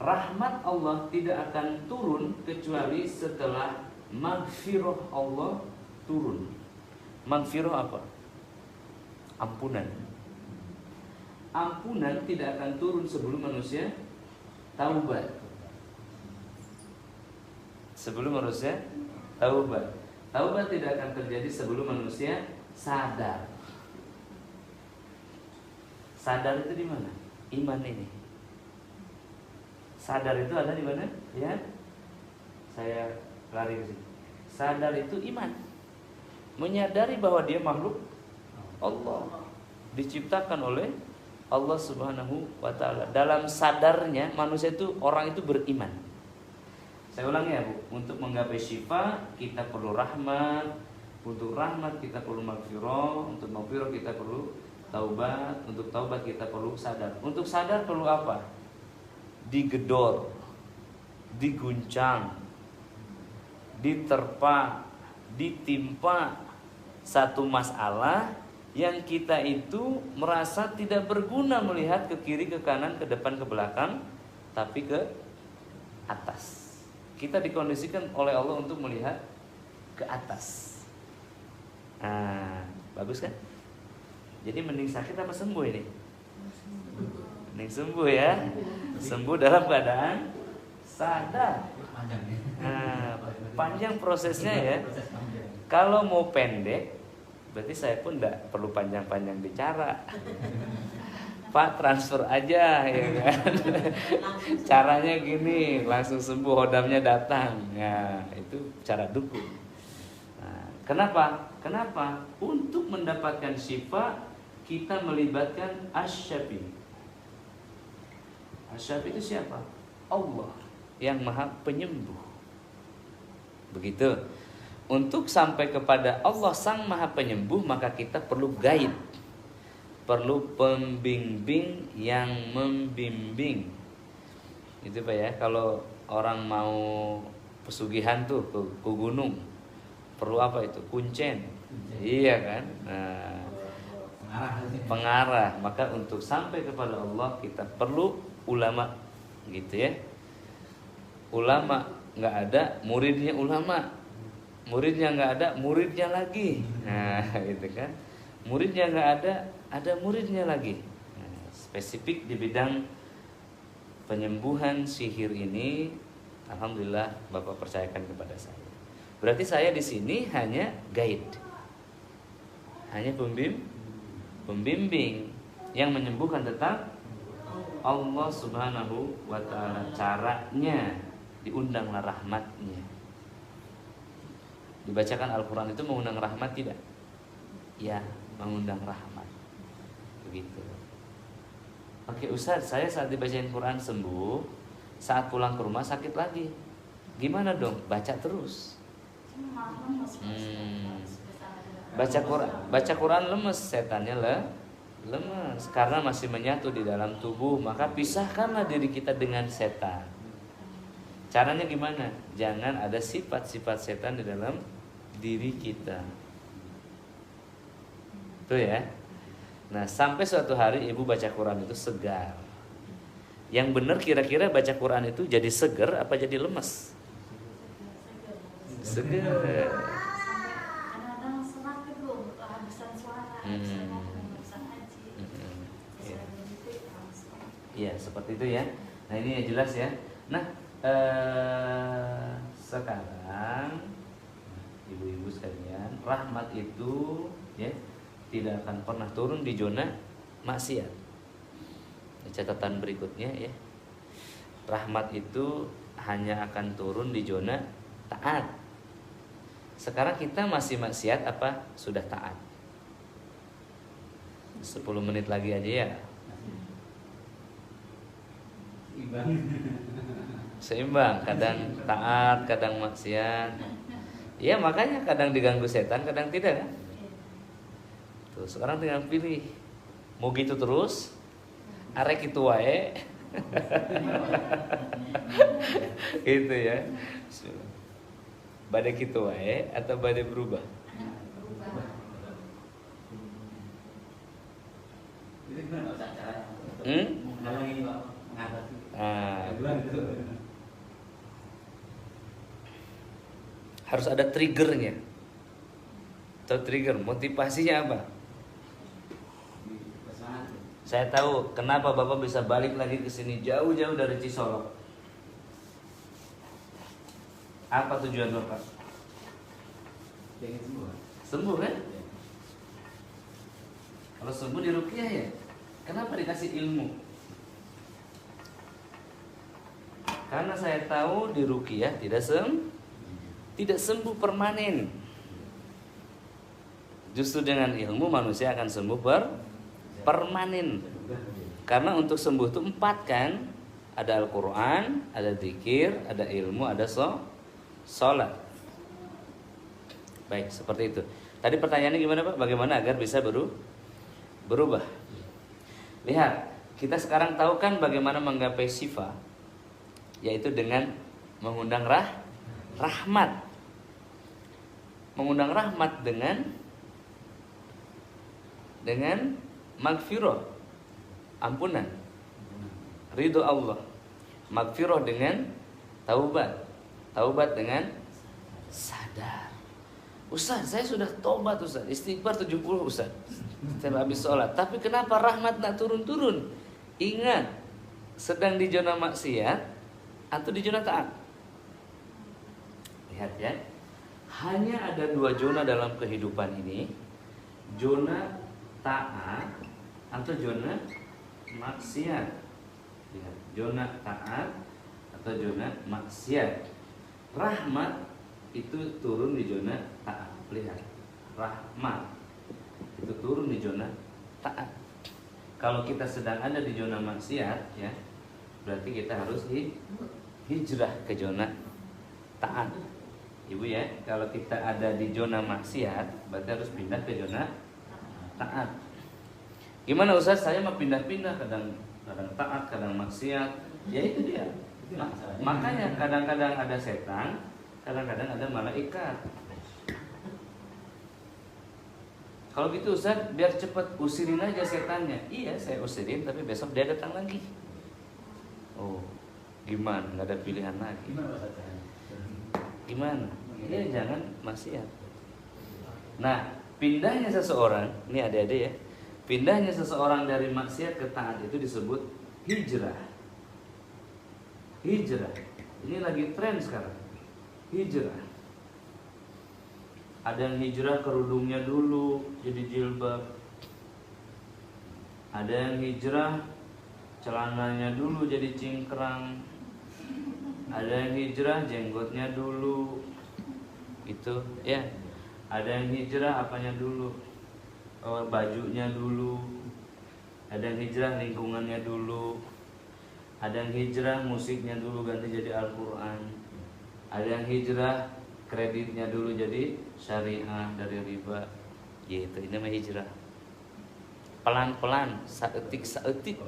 Rahmat Allah tidak akan turun kecuali setelah maghfirah Allah turun. Maghfirah apa? Ampunan. Ampunan tidak akan turun sebelum manusia taubat. Sebelum manusia taubat. Taubat tidak akan terjadi sebelum manusia sadar. Sadar itu di mana? Iman ini. Sadar itu ada di mana? Ya. Saya lari ke sini. Sadar itu iman. Menyadari bahwa dia makhluk Allah, diciptakan oleh Allah Subhanahu wa taala. Dalam sadarnya manusia itu, orang itu beriman. Saya ulangi ya, Bu. Untuk menggapai syifa kita perlu rahmat. Untuk rahmat kita perlu maghfirah. Untuk maghfirah kita perlu taubat. Untuk taubat kita perlu sadar. Untuk sadar perlu apa? Digedor, diguncang, diterpa, ditimpa satu masalah yang kita itu merasa tidak berguna melihat ke kiri, ke kanan, ke depan, ke belakang, tapi ke atas. Kita dikondisikan oleh Allah untuk melihat ke atas. Nah, bagus kan? Jadi mending sakit apa sembuh ini? Mending sembuh ya. Sembuh dalam keadaan sadar. Panjang ya. Nah, panjang prosesnya ya. Proses panjang. Kalau mau pendek, berarti saya pun tidak perlu panjang-panjang bicara. Pak, transfer aja ya kan. Caranya gini, langsung sembuh, hodamnya datang. Nah, itu cara dukung. Nah, kenapa? Kenapa? Untuk mendapatkan syifa, kita melibatkan asy-syafi. Asy-syafi itu siapa? Allah yang Maha Penyembuh. Begitu. Untuk sampai kepada Allah Sang Maha Penyembuh, maka kita perlu guide, perlu pembimbing yang membimbing. Itu Pak ya, kalau orang mau pesugihan tuh ke gunung, perlu apa itu? Kuncen. Iya kan? Nah, pengarah. Maka untuk sampai kepada Allah kita perlu ulama, gitu ya. Ulama nggak ada, muridnya ulama. Muridnya nggak ada, muridnya lagi. Nah, gitu kan. Muridnya nggak ada muridnya lagi. Nah, spesifik di bidang penyembuhan sihir ini, alhamdulillah Bapak percayakan kepada saya. Berarti saya di sini hanya guide, hanya pembimbing yang menyembuhkan tetap Allah Subhanahu wa Ta'ala. Caranya diundanglah rahmatnya. Dibacakan Al-Quran itu mengundang rahmat tidak? Ya, mengundang rahmat. Begitu. Oke Ustaz, saya saat dibacain Quran sembuh, saat pulang ke rumah sakit lagi. Gimana dong? Baca terus. Baca Quran lemes, setannya lemes karena masih menyatu di dalam tubuh. Maka pisahkanlah diri kita dengan setan. Caranya gimana? Jangan ada sifat-sifat setan di dalam diri kita. Tuh ya. Nah, sampai suatu hari ibu baca Quran itu segar. Yang benar kira-kira baca Quran itu jadi segar apa jadi lemes? Segar. Kadang-kadang serak itu kehabisan suara, kehabisan haji. Iya, seperti itu ya. Nah, ini yang jelas ya. Nah, sekarang ibu-ibu sekalian, rahmat itu ya tidak akan pernah turun di zona maksiat. Catatan berikutnya ya, rahmat itu hanya akan turun di zona taat. Sekarang kita masih maksiat apa sudah taat? 10 menit lagi aja ya. Seimbang, kadang taat, kadang maksiat. Ya makanya kadang diganggu setan, kadang tidak kan? Tuh, sekarang tinggal pilih. Mau gitu terus? Arek itu wae. Gitu ya. Badai gitu wae atau badai berubah? Harus ada triggernya. Atau trigger, motivasinya apa? Saya tahu kenapa Bapak bisa balik lagi ke sini jauh-jauh dari Cisolok. Apa tujuan Bapak? Pengen sembuh. Sembuh kan? Kalau sembuh di ruqyah ya. Kenapa dikasih ilmu? Karena saya tahu di ruqyah tidak sembuh permanen. Justru dengan ilmu manusia akan sembuh permanen. Karena untuk sembuh itu 4 kan? Ada Al-Quran, ada zikir, ada ilmu, ada sholat. Baik, seperti itu. Tadi pertanyaannya gimana Pak? Bagaimana agar bisa berubah? Lihat, kita sekarang tahu kan bagaimana menggapai syifa, yaitu dengan mengundang rahmat. Mengundang rahmat dengan magfirah, ampunan, ridho Allah. Magfirah dengan taubat dengan sadar. Ustaz, saya sudah tobat Ustaz, istighfar 70 Ustaz setelah habis sholat. Tapi kenapa rahmat nak turun-turun? Ingat, sedang di zona maksiat atau di zona taat? Lihat ya, hanya ada 2 zona dalam kehidupan ini, zona taat atau zona maksiat. Lihat, zona taat atau zona maksiat. Rahmat itu turun di zona taat. Lihat, rahmat itu turun di zona taat. Kalau kita sedang ada di zona maksiat, ya, berarti kita harus hijrah ke zona taat. Ibu ya, kalau kita ada di zona maksiat, berarti harus pindah ke zona taat. Gimana Ustaz? Saya mau pindah-pindah, kadang taat, kadang maksiat. Ya itu dia. Makanya kadang-kadang ada setan, kadang-kadang ada malaikat. Kalau gitu Ustaz, biar cepat usirin aja setannya. Iya, saya usirin, tapi besok dia datang lagi. Oh, gimana? Nggak ada pilihan lagi. Gimana? Ya jangan maksiat. Nah, pindahnya seseorang, ini adik-adik ya, pindahnya seseorang dari maksiat ke taat itu disebut hijrah. Hijrah. Ini lagi tren sekarang. Hijrah. Ada yang hijrah kerudungnya dulu jadi jilbab. Ada yang hijrah celananya dulu jadi cingkrang. Ada yang hijrah jenggotnya dulu. Itu ya. Ada yang hijrah apanya dulu? Oh, bajunya dulu. Ada yang hijrah lingkungannya dulu. Ada yang hijrah musiknya dulu ganti jadi Al-Quran. Ada yang hijrah kreditnya dulu jadi syariah dari riba. Gitu, ini namanya hijrah. Pelan-pelan, saetik-saetik.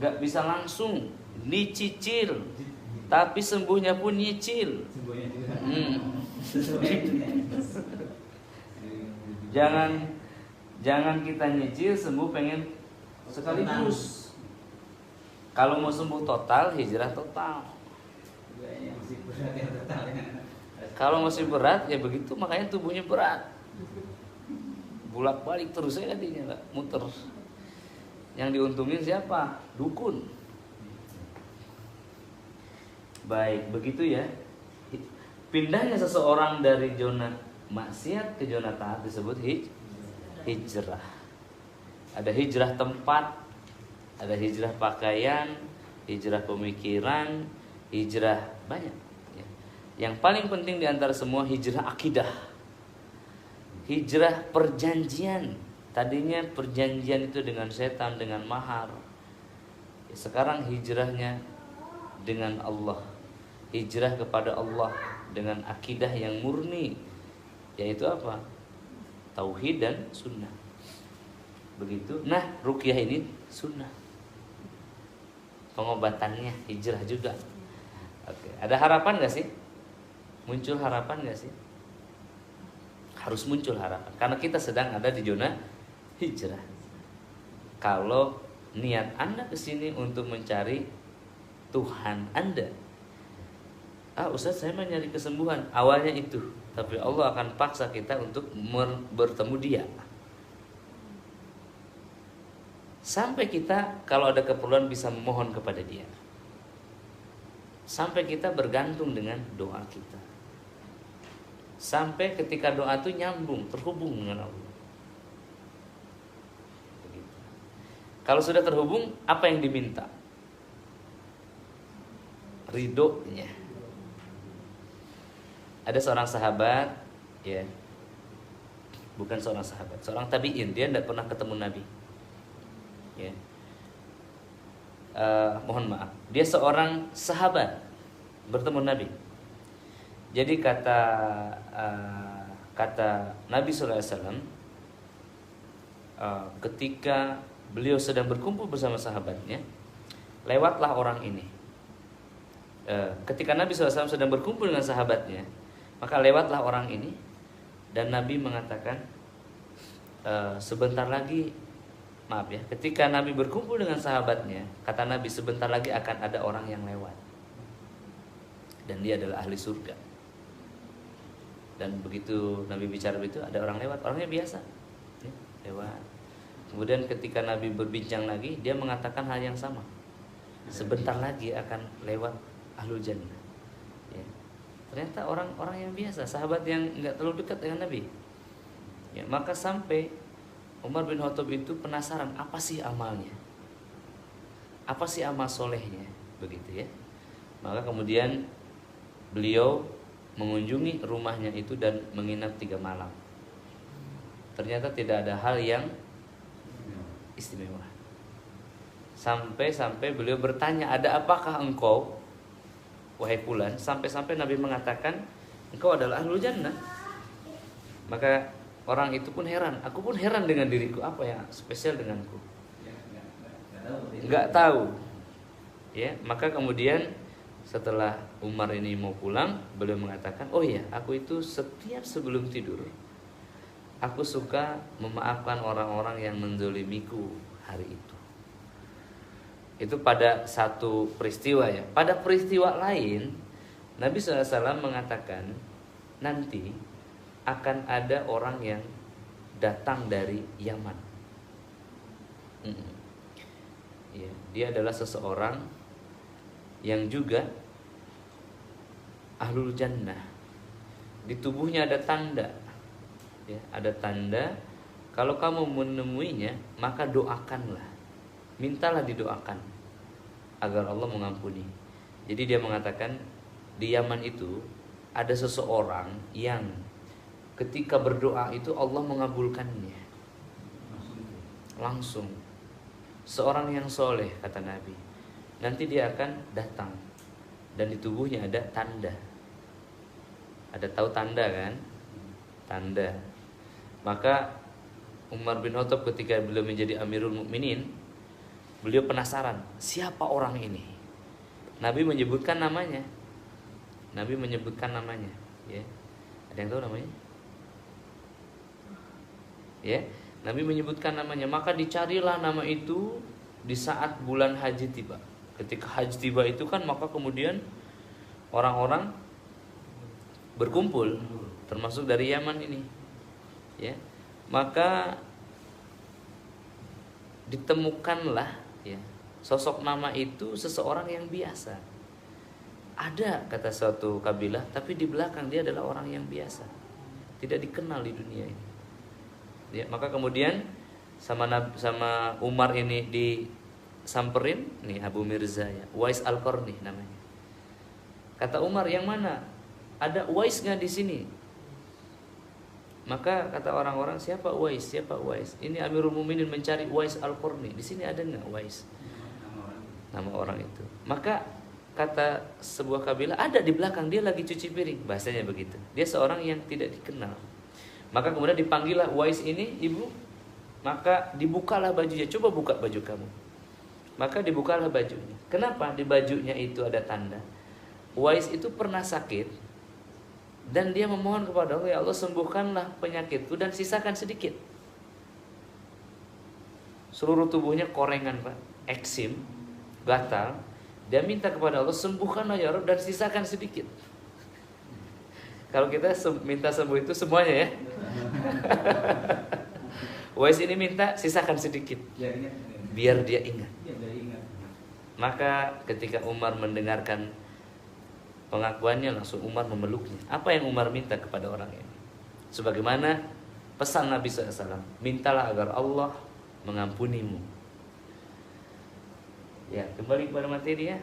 Nggak bisa langsung, dicicil. Tapi sembuhnya pun nyicil. Jangan kita nyicil sembuh pengen sekaligus. Kalau mau sembuh total, hijrah total. Kalau masih berat ya begitu, makanya tubuhnya berat. Bolak-balik terus ya tadinya nggak muter. Yang diuntungin siapa? Dukun. Baik, begitu ya. Pindahnya seseorang dari zona maksiat ke zona taat disebut hijrah. Ada hijrah tempat, ada hijrah pakaian, hijrah pemikiran, hijrah banyak. Yang paling penting di antara semua hijrah akidah. Hijrah perjanjian. Tadinya perjanjian itu dengan setan, dengan mahar. Sekarang hijrahnya dengan Allah. Hijrah kepada Allah dengan akidah yang murni. Yaitu apa? Tauhid dan sunnah. Begitu. Nah, ruqyah ini sunnah. Pengobatannya hijrah juga. Oke. Ada harapan gak sih? Muncul harapan gak sih? Harus muncul harapan. Karena kita sedang ada di zona hijrah. Kalau niat Anda kesini untuk mencari Tuhan Anda. Ustaz, saya mau nyari kesembuhan. Awalnya itu. Tapi Allah akan paksa kita untuk bertemu Dia. Sampai kita kalau ada keperluan bisa memohon kepada Dia. Sampai kita bergantung dengan doa kita. Sampai ketika doa itu nyambung, terhubung dengan Allah. Begitu. Kalau sudah terhubung, apa yang diminta? Ridhonya. Ada seorang sahabat, ya, bukan seorang sahabat, seorang tabi'in, dia tidak pernah ketemu Nabi. Ya. Mohon maaf, dia seorang sahabat bertemu Nabi. Jadi kata Nabi SAW, ketika beliau sedang berkumpul bersama sahabatnya, lewatlah orang ini. Ketika Nabi SAW sedang berkumpul dengan sahabatnya, maka lewatlah orang ini, dan Nabi mengatakan, sebentar lagi, maaf ya, ketika Nabi berkumpul dengan sahabatnya, kata Nabi, sebentar lagi akan ada orang yang lewat, dan dia adalah ahli surga. Dan begitu Nabi bicara begitu, ada orang lewat, orangnya biasa, ya, lewat. Kemudian ketika Nabi berbincang lagi, dia mengatakan hal yang sama. Sebentar lagi akan lewat ahlul jannah. Ya. Ternyata orang-orang yang biasa, sahabat yang nggak terlalu dekat dengan Nabi. Ya, maka sampai Umar bin Khattab itu penasaran, apa sih amalnya? Apa sih amal solehnya? Begitu ya. Maka kemudian beliau mengunjungi rumahnya itu dan menginap 3 malam. Ternyata tidak ada hal yang istimewa. Sampai beliau bertanya, ada apakah engkau, wahai fulan? Sampai Nabi mengatakan, engkau adalah ahlul jannah. Maka orang itu pun heran, aku pun heran dengan diriku, apa yang spesial denganku? Enggak tahu. Ya, maka kemudian setelah Umar ini mau pulang, beliau mengatakan, oh iya, aku itu setiap sebelum tidur, aku suka memaafkan orang-orang yang menzolimiku hari itu. Itu pada satu peristiwa ya. Pada peristiwa lain, Nabi SAW mengatakan, nanti akan ada orang yang datang dari Yaman. Ya, dia adalah seseorang yang juga ahlul jannah. Di tubuhnya ada tanda, ya, ada tanda. Kalau kamu menemuinya, maka doakanlah, mintalah didoakan agar Allah mengampuni. Jadi dia mengatakan di Yaman itu ada seseorang yang ketika berdoa itu Allah mengabulkannya langsung. Seorang yang soleh, kata Nabi, nanti dia akan datang dan di tubuhnya ada tanda. Ada tahu tanda kan? Tanda. Maka Umar bin Khattab ketika beliau menjadi Amirul Mukminin, beliau penasaran, siapa orang ini? Nabi menyebutkan namanya. Nabi menyebutkan namanya, ya. Ada yang tahu namanya? Ya, Nabi menyebutkan namanya. Maka dicarilah nama itu di saat bulan haji tiba. Ketika haji tiba itu kan, maka kemudian orang-orang berkumpul, termasuk dari Yaman ini, ya. Maka ditemukanlah, ya, sosok nama itu seseorang yang biasa. Ada, kata suatu kabilah, tapi di belakang dia adalah orang yang biasa, tidak dikenal di dunia ini. Ya, maka kemudian sama Umar ini disamperin, nih Abu Mirza, ya, Uwais Al-Qarni namanya. Kata Umar, yang mana? Ada Uwais nggak di sini? Maka kata orang-orang, siapa Uwais? Siapa Uwais? Ini Amirul Mukminin mencari Uwais Al-Qarni. Di sini ada nggak Uwais? Nama orang itu. Maka kata sebuah kabilah, ada di belakang, dia lagi cuci piring. Bahasanya begitu. Dia seorang yang tidak dikenal. Maka kemudian dipanggillah Uwais ini, ibu. Maka dibukalah bajunya. Coba buka baju kamu. Maka dibukalah bajunya. Kenapa di bajunya itu ada tanda? Uwais itu pernah sakit dan dia memohon kepada Allah, ya Allah, sembuhkanlah penyakitku dan sisakan sedikit. Seluruh tubuhnya korengan, Pak, eksim, gatal. Dia minta kepada Allah, sembuhkanlah ya Rabb dan sisakan sedikit. Kalau kita minta sembuh itu semuanya, ya. Uwais ini minta sisakan sedikit, biar dia ingat. Maka ketika Umar mendengarkan pengakuannya, langsung Umar memeluknya. Apa yang Umar minta kepada orang ini? Sebagaimana pesan Nabi SAW, mintalah agar Allah mengampunimu. Ya, kembali kepada materi, ya.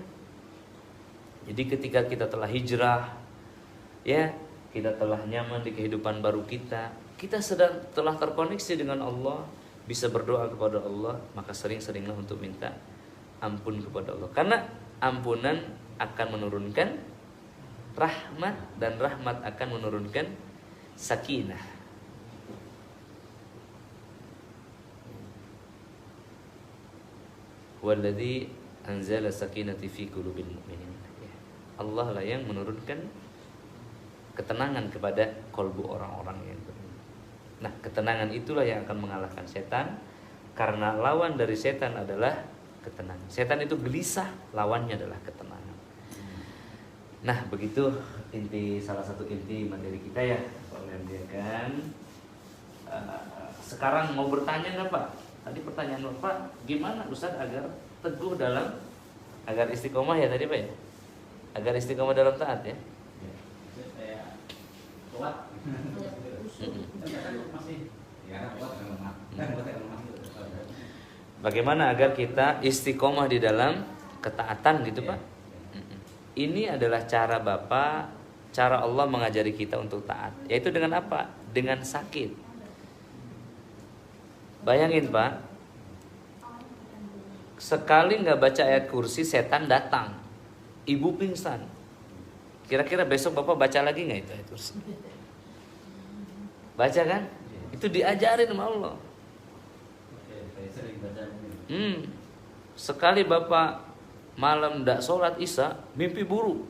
Jadi ketika kita telah hijrah, ya, kita telah nyaman di kehidupan baru kita telah terkoneksi dengan Allah, bisa berdoa kepada Allah, maka sering-seringlah untuk minta ampun kepada Allah. Karena ampunan akan menurunkan rahmat, dan rahmat akan menurunkan sakinah. Walladzi anzala sakinati fi qulubil mu'minin. Allah lah yang menurunkan ketenangan kepada kolbu orang-orang yang beriman. Nah, ketenangan itulah yang akan mengalahkan setan, karena lawan dari setan adalah ketenangan. Setan itu gelisah, lawannya adalah ketenangan. Nah, begitu salah satu inti materi kita ya, Pak kan. Sekarang mau bertanya nggak Pak? Tadi pertanyaan Bapak, gimana Ustaz agar teguh agar istiqomah ya tadi Pak ya? Agar istiqomah dalam taat ya? Saya kuat. Masih ya kuat lemah. Bagaimana agar kita istiqomah di dalam ketaatan gitu Pak? Ini adalah cara Bapak, cara Allah mengajari kita untuk taat. Yaitu dengan apa? Dengan sakit. Bayangin Pak, sekali nggak baca ayat kursi, setan datang, ibu pingsan. Kira-kira besok Bapak baca lagi nggak itu ayat kursi? Baca kan? Itu diajarin sama Allah. Sekali Bapak malam ndak sholat isya, mimpi buruk,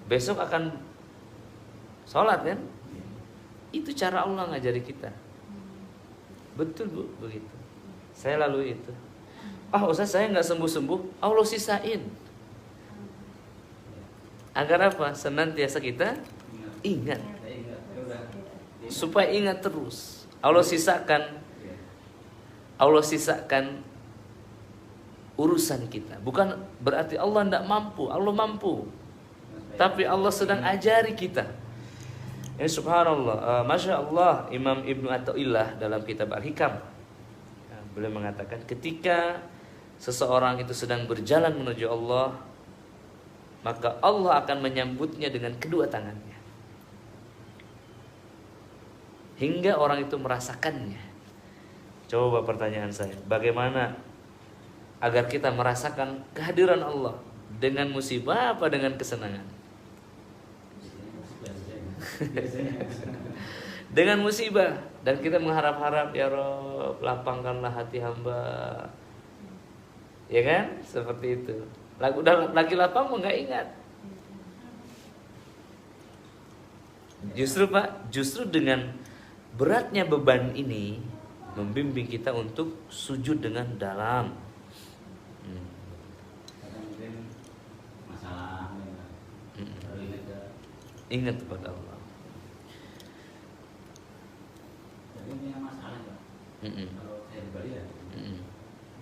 besok akan sholat kan? Itu cara Allah ngajari kita. Betul Bu, begitu. Saya lalui itu. Ustaz saya nggak sembuh-sembuh, Allah sisain. Agar apa? Senantiasa kita ingat. Supaya ingat terus. Allah sisakan urusan kita. Bukan berarti Allah tidak mampu, Allah mampu. Tapi Allah sedang ajari kita. Ini subhanallah, Masya Allah, Imam Ibnu Athaillah dalam kitab Al-Hikam, beliau mengatakan ketika seseorang itu sedang berjalan menuju Allah, maka Allah akan menyambutnya dengan kedua tangannya hingga orang itu merasakannya. Coba pertanyaan saya, bagaimana agar kita merasakan kehadiran Allah dengan musibah apa dengan kesenangan? Dengan musibah, dan kita mengharap-harap ya Rob, lapangkanlah hati hamba, ya kan? Seperti itu. Udah lagi lapang mau nggak ingat. Justru Pak, justru dengan beratnya beban ini membimbing kita untuk sujud dengan dalam. Ingat kepada Allah. Jadi ini masalah Pak. Kalau saya pribadi ya,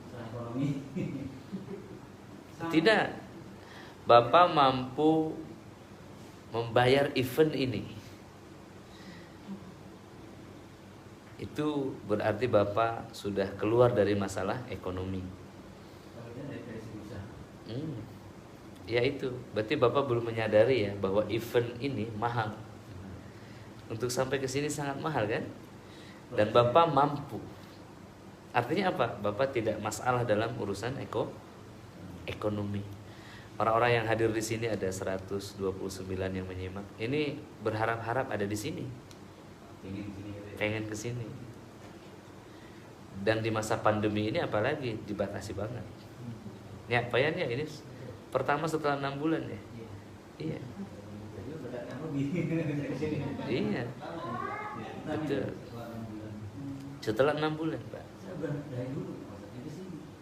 masalah ekonomi. Tidak, Bapak mampu membayar event ini. Itu berarti Bapak sudah keluar dari masalah ekonomi. Ya itu, berarti Bapak belum menyadari ya bahwa event ini mahal. Untuk sampai ke sini sangat mahal kan? Dan Bapak mampu. Artinya apa? Bapak tidak masalah dalam urusan ekonomi. Orang-orang yang hadir di sini ada 129 yang menyimak. Ini berharap-harap ada di sini. Pengen ke sini. Dan di masa pandemi ini apalagi dibatasi banget. Ya, apa ya ini pertama setelah 6 bulan ya. Iya. Iya. Betul. Setelah 6 bulan, Pak.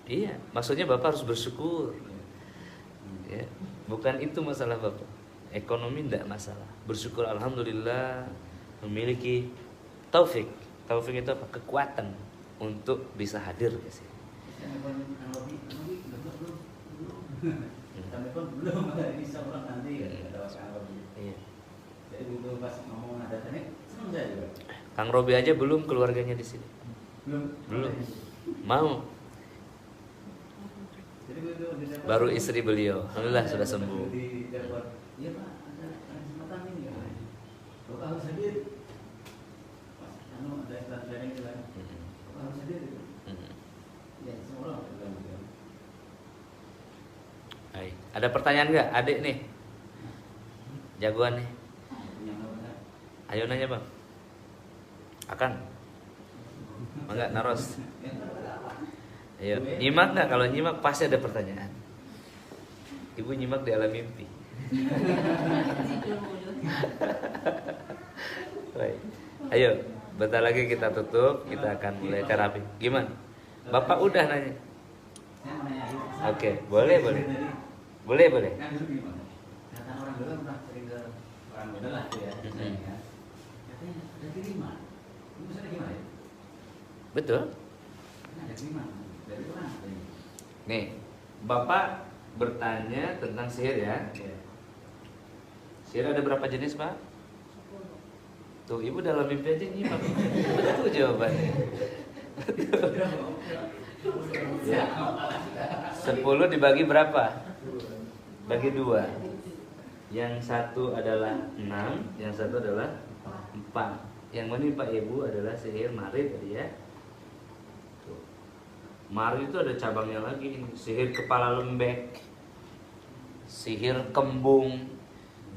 Iya, maksudnya Bapak harus bersyukur. Ya, bukan itu masalah Bapak. Ekonomi tidak masalah. Bersyukur alhamdulillah memiliki taufik. Taufik itu apa? Kekuatan untuk bisa hadir ke sini. Kami pun belum ada bisa pulang nanti Iya. Jadi begitu pas ngomong ada teknik, senang saya juga. Kang Robi aja belum keluarganya di sini. Belum. Mau. Jadi begitu Baru istri beliau, alhamdulillah sudah sembuh. Iya Pak, ada kesempatan ini ya. Bapak harus hadir. Pas ada start sharing juga. Bapak harus hadir. Ya, semua orang bilang gitu. Baik. Ada pertanyaan nggak, adik nih? Jagoan nih. Ayo nanya Bang. Akan. Enggak naros. Ayo, nyimak nggak? Kalau nyimak pasti ada pertanyaan. Ibu nyimak di alam mimpi. Baik. Ayo, bentar lagi kita tutup, kita akan mulai terapi. Gimana? Bapak udah nanya? Oke, boleh. Boleh, boleh. Kan dulu gimana? Kata orang dulu kan pernah sering ke orang muda lah tuh ya, misalnya kan. Katanya ada kiriman. Itu misalnya gimana ya? Betul. Kan ada kiriman. Dari mana? Nih, Bapak bertanya tentang sihir ya. Iya. Sihir ada berapa jenis, Pak? Tuh, Ibu dalam mimpi aja nyimak. Betul jawabannya. Ya. 10 dibagi berapa? Bagi 2. Yang satu adalah 6, yang satu adalah 4. Yang menimpa Ibu adalah sihir marid tadi ya. Tuh. Marid itu ada cabangnya lagi, sihir kepala lembek, sihir kembung,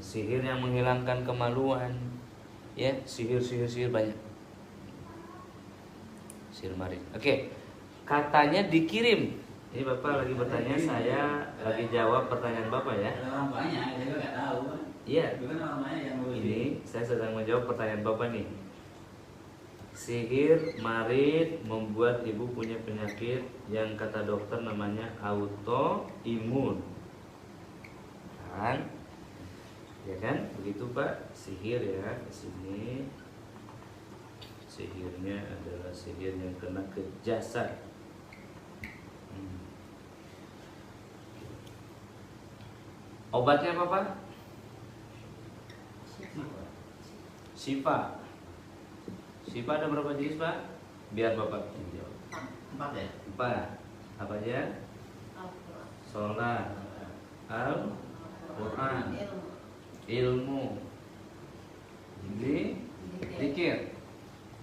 sihir yang menghilangkan kemaluan, ya, sihir banyak. Sihir marid. Oke. Katanya dikirim. Ini Bapak lagi bertanya, saya lagi jawab pertanyaan Bapak ya. Ada orang banyak, saya juga nggak tahu. Iya. Itu kan orang banyak yang ngurusin. Ini saya sedang menjawab pertanyaan Bapak nih. Sihir marid membuat Ibu punya penyakit yang kata dokter namanya autoimun. Kan? Ya kan? Begitu Pak. Sihir ya di sini. Sihirnya adalah sihir yang kena ke jasad. Obatnya apa Pak? Syifa. Syifa ada berapa jenis Pak? Biar Bapak jawab. 4 ya? 4. Apa aja? Sholat, Al-Quran, ilmu, zikir.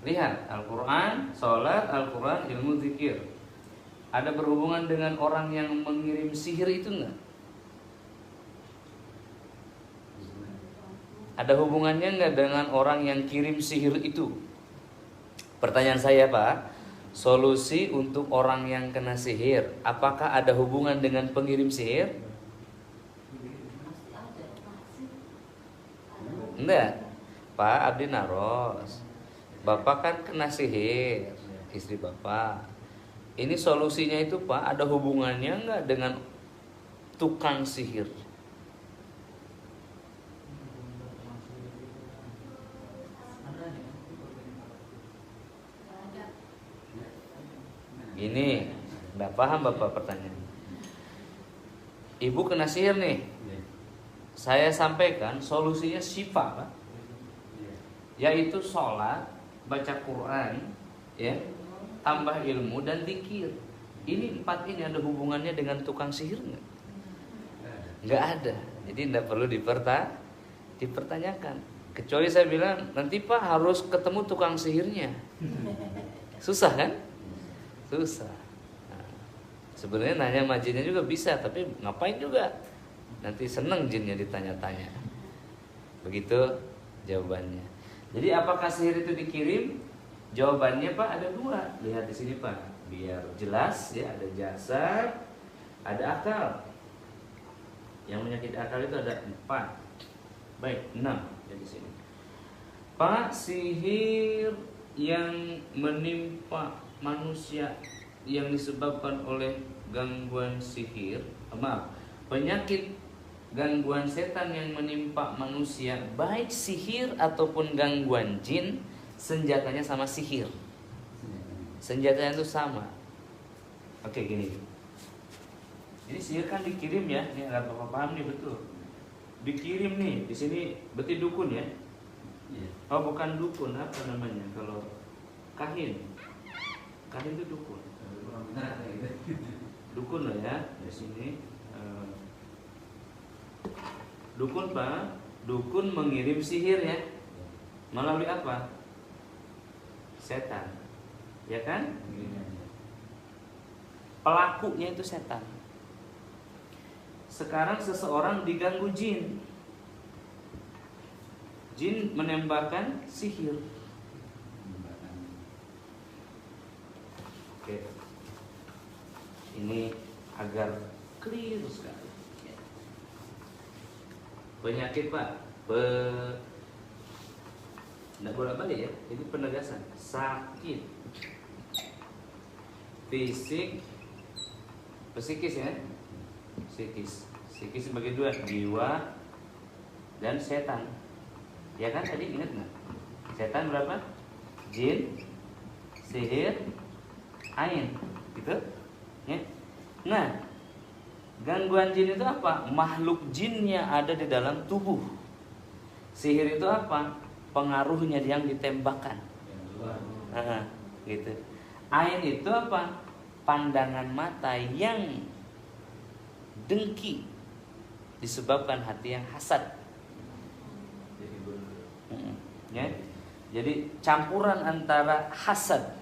Lihat, Al-Quran, sholat, Al-Quran, ilmu, zikir. Ada berhubungan dengan orang yang mengirim sihir itu enggak? Ada hubungannya enggak dengan orang yang kirim sihir itu? Pertanyaan saya Pak, solusi untuk orang yang kena sihir, apakah ada hubungan dengan pengirim sihir? Enggak. Pak Abdi Naros, Bapak kan kena sihir, istri Bapak. Ini solusinya itu Pak, ada hubungannya enggak dengan tukang sihir? Gini, enggak paham Bapak pertanyaan. Ibu kena sihir nih. Saya sampaikan solusinya syifa Pak. Yaitu sholat, baca Quran, ya, tambah ilmu dan zikir. Ini 4 ini ada hubungannya dengan tukang sihir nggak? Nggak ada. Jadi tidak perlu dipertanyakan. Kecuali saya bilang nanti Pak harus ketemu tukang sihirnya. Susah kan? Susah. Nah, sebenarnya nanya sama jinnya juga bisa, tapi ngapain juga? Nanti seneng jinnya ditanya-tanya. Begitu jawabannya. Jadi apakah sihir itu dikirim? Jawabannya Pak ada 2. Lihat di sini Pak, biar jelas ya, ada jasad, ada akal. Yang menyakiti akal itu ada 4. Baik, 6 ya di sini. Pak, sihir yang menimpa manusia yang disebabkan oleh gangguan sihir, penyakit gangguan setan yang menimpa manusia, baik sihir ataupun gangguan jin, senjatanya sama sihir. Senjatanya itu sama. Oke, gini. Jadi sihir kan dikirim ya, ini agar Bapak paham nih betul. Dikirim nih, di sini berarti dukun ya? Oh, bukan dukun, apa namanya? Kalau kahin. Kahin itu dukun. Dukun lah ya di sini. Dukun Pak, dukun mengirim sihir ya. Melalui apa? Setan. Ya kan? Pelakunya itu setan. Sekarang seseorang diganggu jin. Jin menembakkan sihir. Oke. Ini agar clear sekali. Penyakit Pak, tidak bolak-balik ya. Ini penegasan. Sakit fisik, psikis ya. Psikis, Psikis bagi dua, jiwa dan setan. Ya kan tadi ingat nggak? Setan berapa? Jin, sihir, ain, gitu. Ya. Nah, gangguan jin itu apa? Makhluk jinnya ada di dalam tubuh. Sihir itu apa? Pengaruhnya yang ditembakkan. Gitu. Ain itu apa? Pandangan mata yang dengki disebabkan hati yang hasad. Ya. Jadi campuran antara hasad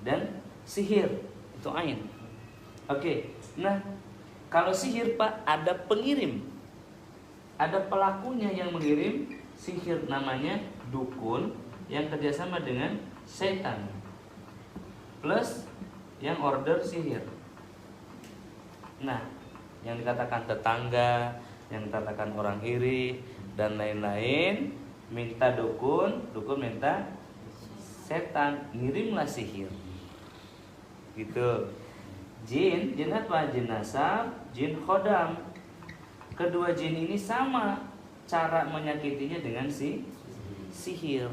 dan sihir itu ain. Oke. Nah, kalau sihir Pak ada pengirim, ada pelakunya yang mengirim sihir, namanya dukun yang kerjasama dengan setan, plus yang order sihir. Nah, yang dikatakan tetangga, yang dikatakan orang iri dan lain-lain, minta dukun, dukun minta setan, ngirimlah sihir. Gitu. Jin apa? Jin nasab, jin khodam. Kedua jin ini sama cara menyakitinya dengan sihir.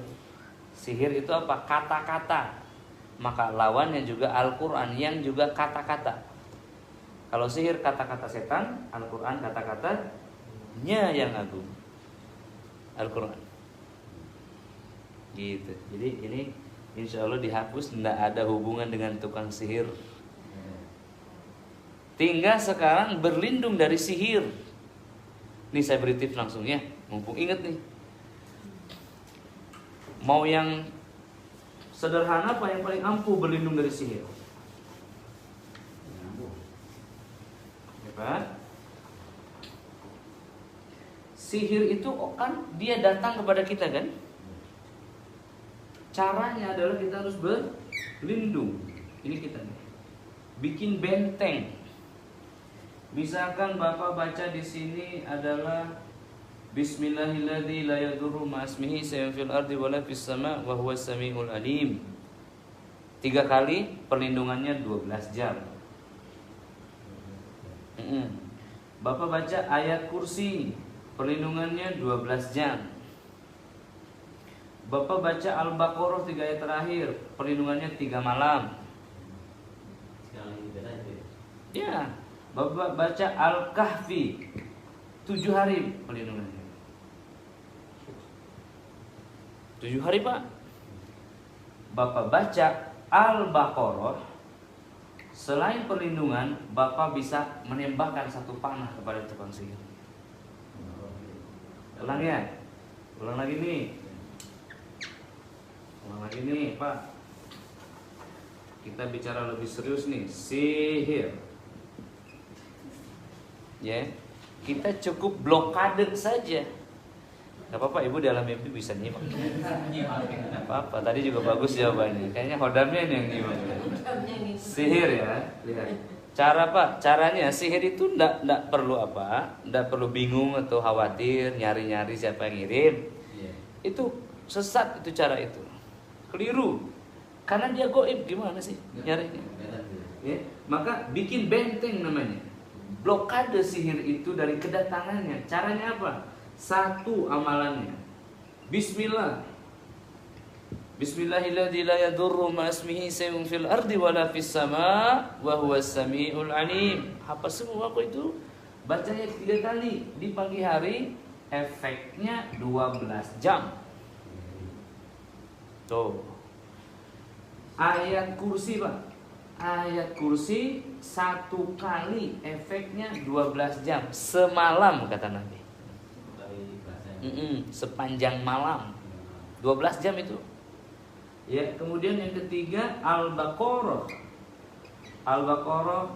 Sihir itu apa? Kata-kata. Maka lawannya juga Al-Quran yang juga kata-kata. Kalau sihir kata-kata setan, Al-Quran kata-katanya yang agung, Al-Quran. Gitu. Jadi ini insya Allah dihapus, tidak ada hubungan dengan tukang sihir. Tinggal sekarang berlindung dari sihir. Nih saya beri tips langsung ya, mumpung inget nih. Mau yang sederhana apa yang paling ampuh berlindung dari sihir? Apa? Sihir itu kan dia datang kepada kita kan? Caranya adalah kita harus berlindung. Ini kita nih. Bikin benteng. Misalkan Bapak baca di sini adalah Bismillahilladzi la yadurru ma'asmihi shay'un fil ardi wala fis sama' wa huwas samiul alim. 3 kali perlindungannya 12 jam. Bapak baca ayat kursi, perlindungannya 12 jam. Bapak baca Al-Baqarah 3 ayat terakhir, perlindungannya 3 malam. Ya. Bapak baca Al-Kahfi 7 hari perlindungannya. 7 hari Pak. Bapak baca Al-Baqarah, selain perlindungan, Bapak bisa menembakkan 1 panah kepada tukang sihir. Ulang ya. Ulang lagi nih. Ulang lagi nih Pak. Kita bicara lebih serius nih. Sihir. Ya, kita cukup blokade saja. Gak apa-apa, Ibu dalam mimpi bisa nyimak. Gak apa-apa, tadi juga bagus jawabannya. Kayaknya hodamnya yang nyimak. Sihir ya, lihat. Cara Pak, caranya sihir itu ndak perlu apa, ndak perlu bingung atau khawatir nyari-nyari siapa yang ngirim. Itu sesat itu cara itu, keliru. Karena dia goib, gimana sih nyarinya? Ya, maka bikin benteng namanya. Blokade sihir itu dari kedatangannya. Caranya apa? 1 amalannya. Bismillah. Bismillahilladzi la yadurru ma'asmihi shay'un fil ardi wala fis sama' wa huwas samiul alim. Apa semua kok itu? Bacanya 3 kali di pagi hari, efeknya 12 jam. Tuh. Ayat kursi Pak. Ayat kursi 1 kali efeknya 12 jam. Semalam kata Nabi. Sepanjang malam 12 jam itu. Ya, kemudian yang ketiga Al-Baqarah. Al-Baqarah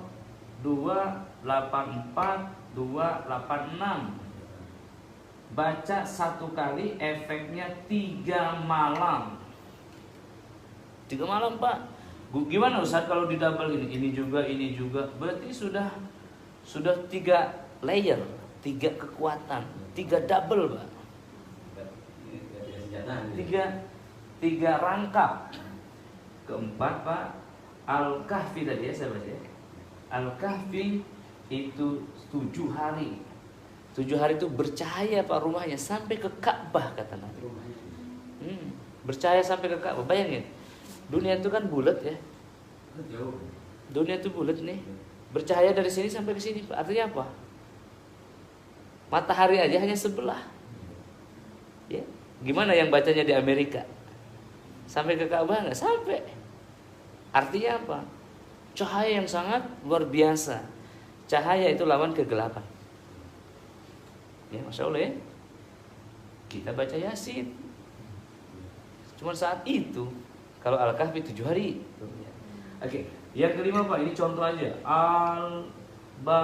284 286. Baca 1 kali efeknya 3 malam. 3 malam Pak. Gimana Ustaz kalau di double ini juga berarti sudah 3 layer, 3 kekuatan, 3 double Pak. 3 rangkap. Keempat Pak, Al-Kahfi tadi ya saya baca. Al-Kahfi itu 7 hari. 7 hari itu bercahaya Pak rumahnya sampai ke Ka'bah kata Nabi. Bercahaya sampai ke Ka'bah. Bayangin, dunia itu kan bulat ya. Dunia itu bulat nih. Bercahaya dari sini sampai ke sini. Artinya apa? Matahari aja hanya sebelah. Ya. Gimana yang bacanya di Amerika? Sampai ke Ka'bah nggak sampai. Artinya apa? Cahaya yang sangat luar biasa. Cahaya itu lawan kegelapan. Ya, Masya Allah ya. Kita baca Yasin. Cuma saat itu. Kalau Al-Kahfi 7 hari. Oke. Yang kelima Pak, ini contoh aja. Al-Baqarah,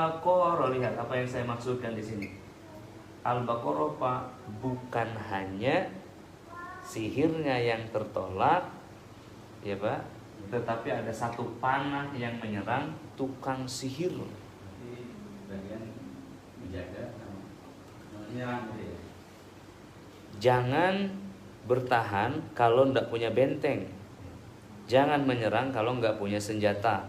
lihat apa yang saya maksudkan di sini. Al-Baqarah Pak, bukan hanya sihirnya yang tertolak, ya Pak, tetapi ada satu panah yang menyerang tukang sihir. Bagian menjaga menyerang gitu ya. Jangan bertahan kalau tidak punya benteng. Jangan menyerang kalau nggak punya senjata.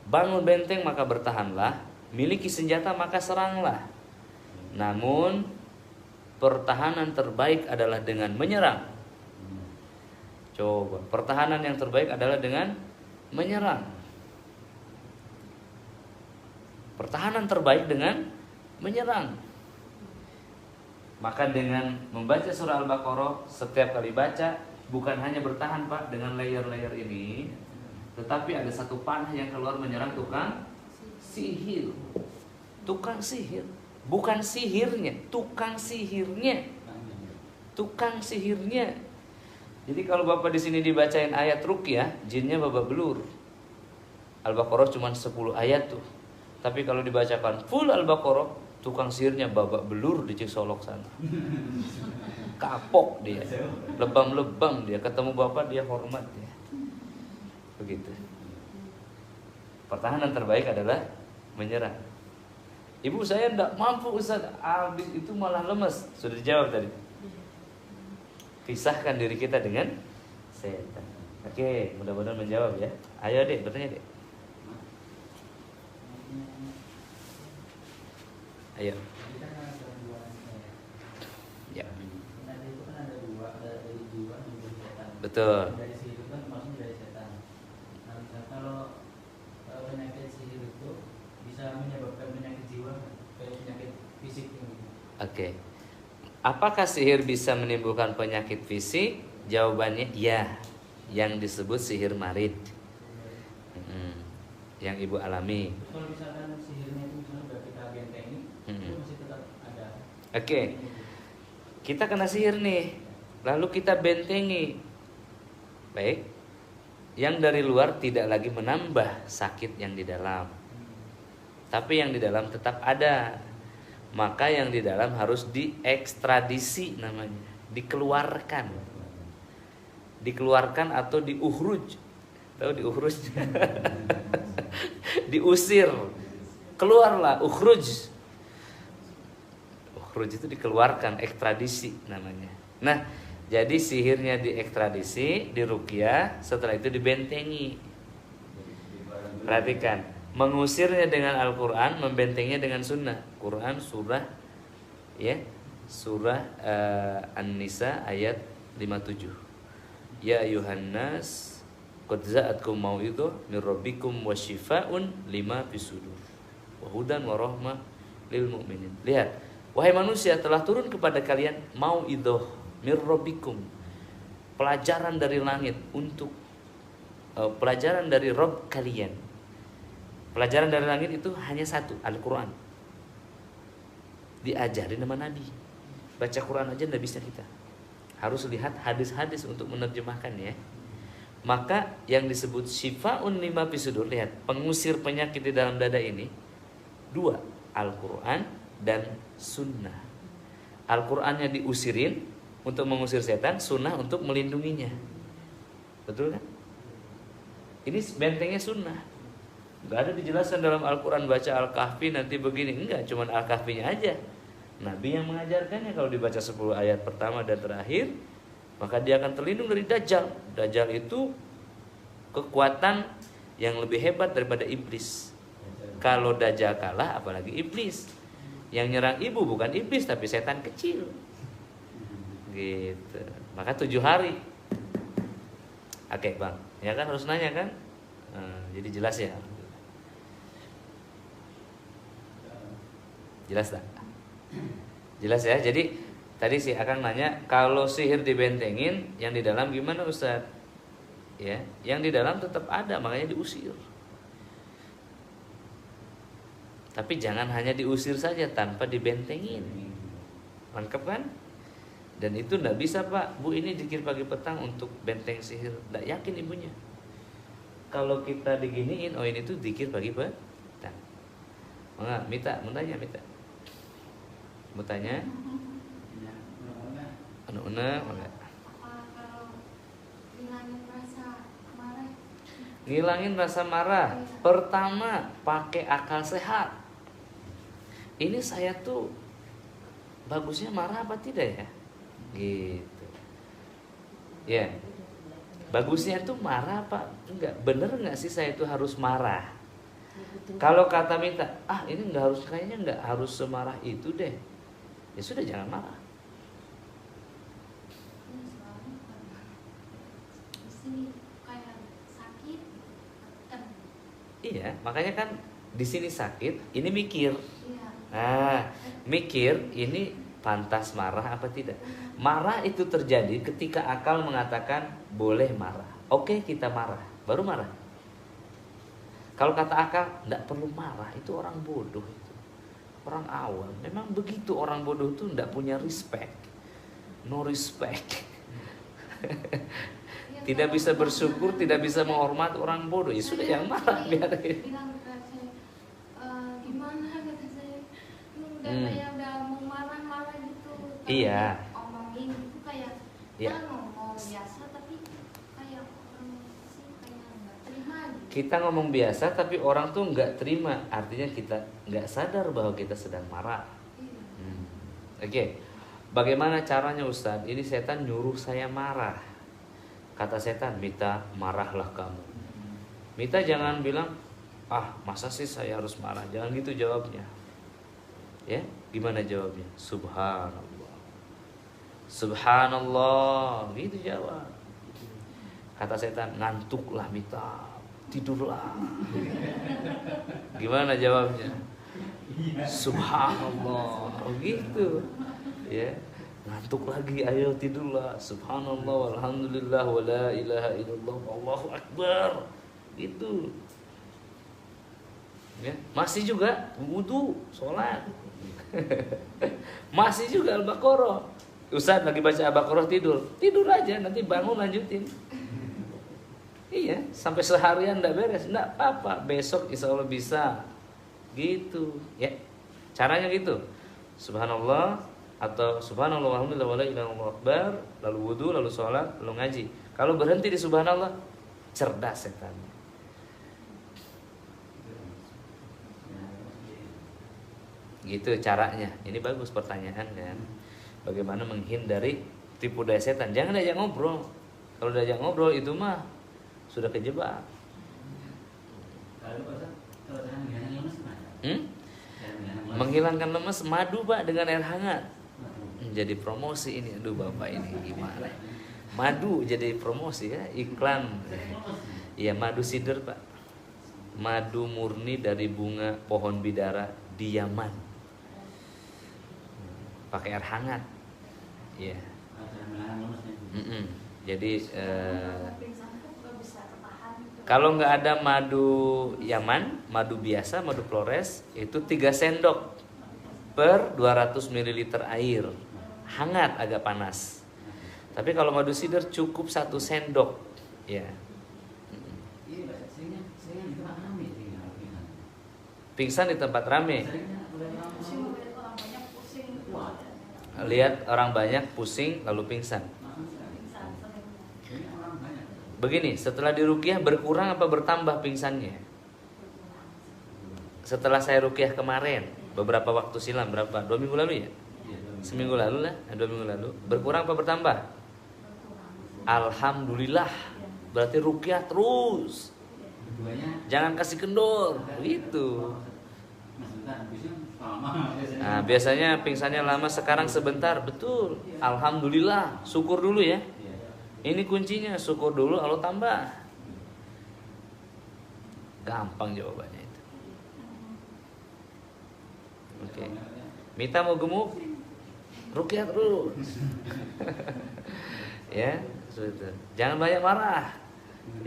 Bangun benteng maka bertahanlah. Miliki senjata maka seranglah. Namun pertahanan terbaik adalah dengan menyerang. Coba, pertahanan yang terbaik adalah dengan menyerang. Pertahanan terbaik dengan menyerang. Maka dengan membaca surah Al-Baqarah, setiap kali baca bukan hanya bertahan Pak dengan layer-layer ini, tetapi ada satu panah yang keluar menyerang tukang sihir. Tukang sihir, bukan sihirnya, tukang sihirnya. Tukang sihirnya. Jadi kalau Bapak di sini dibacain ayat ruqyah, jinnya babak belur. Al-Baqarah cuma 10 ayat tuh. Tapi kalau dibacakan full Al-Baqarah, tukang sihirnya babak belur di Cisolok sana. Kapok dia, lebam-lebam dia, ketemu Bapak dia hormat ya. Begitu. Pertahanan terbaik adalah menyerang. Ibu saya tidak mampu Ustaz, habis itu malah lemes. Sudah dijawab tadi. Pisahkan diri kita dengan setan. Oke, mudah-mudahan menjawab ya. Ayo Dek, bertanya Dek. Ayo. Ya. Nanti itu kan ada dua, ada dari jiwa dan dari setan. Betul. Dari sihir itu kan maksudnya dari setan. Nah, misalnya kalau penyakit sihir itu bisa menyebabkan penyakit jiwa, kayak penyakit fisik gitu. Oke. Apakah sihir bisa menimbulkan penyakit fisik? Jawabannya ya. Yang disebut sihir marid. Yang Ibu alami. Kalau misalkan sihirnya itu misalnya udah kita bentengi, itu masih tetap ada. Oke. Kita kena sihir nih, lalu kita bentengi. Baik. Yang dari luar tidak lagi menambah sakit yang di dalam. Tapi yang di dalam tetap ada. Maka yang di dalam harus diekstradisi namanya, dikeluarkan. Dikeluarkan atau diuhruj. Tahu diuhruj? Diusir. Keluarlah, ukhruj. Ukhruj itu dikeluarkan, ekstradisi namanya. Nah, jadi sihirnya diekstradisi, diruqyah, setelah itu dibentengi. Perhatikan, mengusirnya dengan Al-Quran, membentengnya dengan sunnah. Quran surah ya, surah An-Nisa ayat 57. Ya ayuhan nas qad za'atkum mau'idhah min rabbikum wa syifaa'un lima fisudur wa hudan wa rahmah lil mu'minin. Lihat, wahai manusia, telah turun kepada kalian mau'idhah min rabbikum, pelajaran dari langit untuk pelajaran dari Rabb kalian. Pelajaran dari langit itu hanya satu, Al-Quran. Diajarin sama Nabi. Baca Quran aja tidak bisa kita. Harus lihat hadis-hadis untuk menerjemahkannya. Maka yang disebut syifa'un lima fisudur, lihat, pengusir penyakit di dalam dada ini dua, Al-Quran dan sunnah. Al-Qurannya diusirin untuk mengusir setan, sunnah untuk melindunginya. Betul kan? Ini bentengnya sunnah. Gak ada dijelaskan dalam Al-Quran baca Al-Kahfi nanti begini. Enggak, cuman Al-Kahfinya aja. Nabi yang mengajarkannya. Kalau dibaca 10 ayat pertama dan terakhir, maka dia akan terlindung dari Dajjal. Dajjal itu kekuatan yang lebih hebat daripada iblis. Kalau Dajjal kalah, apalagi iblis. Yang nyerang ibu bukan iblis tapi setan kecil. Gitu. Maka 7 hari. Oke bang, ya kan harus nanya kan? Jadi jelas ya. Jelas tak? Jelas ya. Jadi tadi si Akang nanya, kalau sihir dibentengin, yang di dalam gimana Ustaz? Ya, yang di dalam tetap ada, makanya diusir. Tapi jangan hanya diusir saja tanpa dibentengin. Lengkap kan? Dan itu enggak bisa Pak, Bu, ini zikir pagi petang untuk benteng sihir. Enggak yakin ibunya. Kalau kita diginiin, oh ini tuh zikir pagi petang. Enggak, Mita, mau tanya Mita. Mau tanya? Anu-una, enggak. Kalau ngilangin rasa marah. Ngilangin rasa marah. Pertama, pakai akal sehat. Ini saya tuh bagusnya marah apa tidak ya? Gitu. Ya. Bagusnya tuh marah apa enggak? Bener enggak sih saya itu harus marah? Kalau kata Mita, ini enggak harus, kayaknya enggak harus semarah itu deh. Ya sudah, jangan marah. Iya, makanya kan di sini sakit, ini mikir. Nah, mikir ini pantas marah apa tidak? Marah itu terjadi ketika akal mengatakan boleh marah. Oke, kita marah, baru marah. Kalau kata akal enggak perlu marah, itu orang bodoh itu. Orang awam. Memang begitu, orang bodoh itu enggak punya respect. No respect. Tidak bisa bersyukur, tidak bisa menghormati orang bodoh. Ya sudah, jangan marah, biarin. Bilang ke saya, gimana kata saya, udah mau marah-marah gitu. Iya. Omongin gitu kayak, Iya. ngomong biasa tapi kayak orang sih kayak nggak terima gitu. Kita ngomong biasa tapi orang tuh nggak terima. Artinya kita nggak sadar bahwa kita sedang marah. Oke. Bagaimana caranya Ustaz? Ini setan nyuruh saya marah. Kata setan, Mita, marahlah kamu. Mita jangan bilang, masa sih saya harus marah? Jangan gitu jawabnya. Ya, gimana jawabnya? Subhanallah. Subhanallah, gitu jawab. Kata setan, ngantuklah Mita, tidurlah. Gimana jawabnya? Subhanallah, gitu. Ya. Ngantuk lagi, ayo tidurlah. Subhanallah, walhamdulillah, wala ilaha illallah, Allahu akbar. Gitu. Ya, masih juga wudu, sholat. Masih juga Al-Baqarah. Ustaz lagi baca Al-Baqarah tidur. Tidur aja, nanti bangun lanjutin. Iya, sampai seharian enggak beres, enggak apa-apa. Besok insya Allah bisa. Gitu, ya. Caranya gitu. Subhanallah atau subhanallah walhamdulillah wala ilaha illallah akbar, lalu wudu, lalu sholat, lalu ngaji. Kalau berhenti di subhanallah, cerdas setan. Gitu caranya. Ini bagus pertanyaan kan. Bagaimana menghindari tipu daya setan? Jangan diajak ngobrol. Kalau diajak ngobrol itu mah sudah kejebak. Menghilangkan lemas, madu Pak dengan air hangat. Jadi promosi ini, aduh Bapak ini gimana? Madu jadi promosi ya, iklan. Iya, madu sider Pak. Madu murni dari bunga pohon bidara di Yaman. Pakai air hangat. Iya. Jadi kalau nggak ada madu Yaman, madu biasa, madu Flores itu 3 sendok per 200 ml air. Hangat, agak panas. Tapi kalau madu sider cukup 1 sendok, ya. Pingsan di tempat rame. Lihat orang banyak pusing lalu pingsan. Begini, setelah diruqyah berkurang apa bertambah pingsannya? Setelah saya ruqyah kemarin, beberapa waktu silam, berapa? 2 minggu lalu ya? Seminggu lalu lah, 2 minggu lalu. Berkurang apa bertambah? Alhamdulillah. Berarti ruqyah terus. Jangan kasih kendor, gitu. Maksudnya habisnya lama biasanya. Nah, biasanya pingsannya lama, sekarang sebentar. Betul. Alhamdulillah, syukur dulu ya. Iya. Ini kuncinya, syukur dulu, Allah tambah. Gampang jawabannya itu. Oke. Mita mau gemuk? Rukyah terus. Ya, seperti itu. Jangan banyak marah.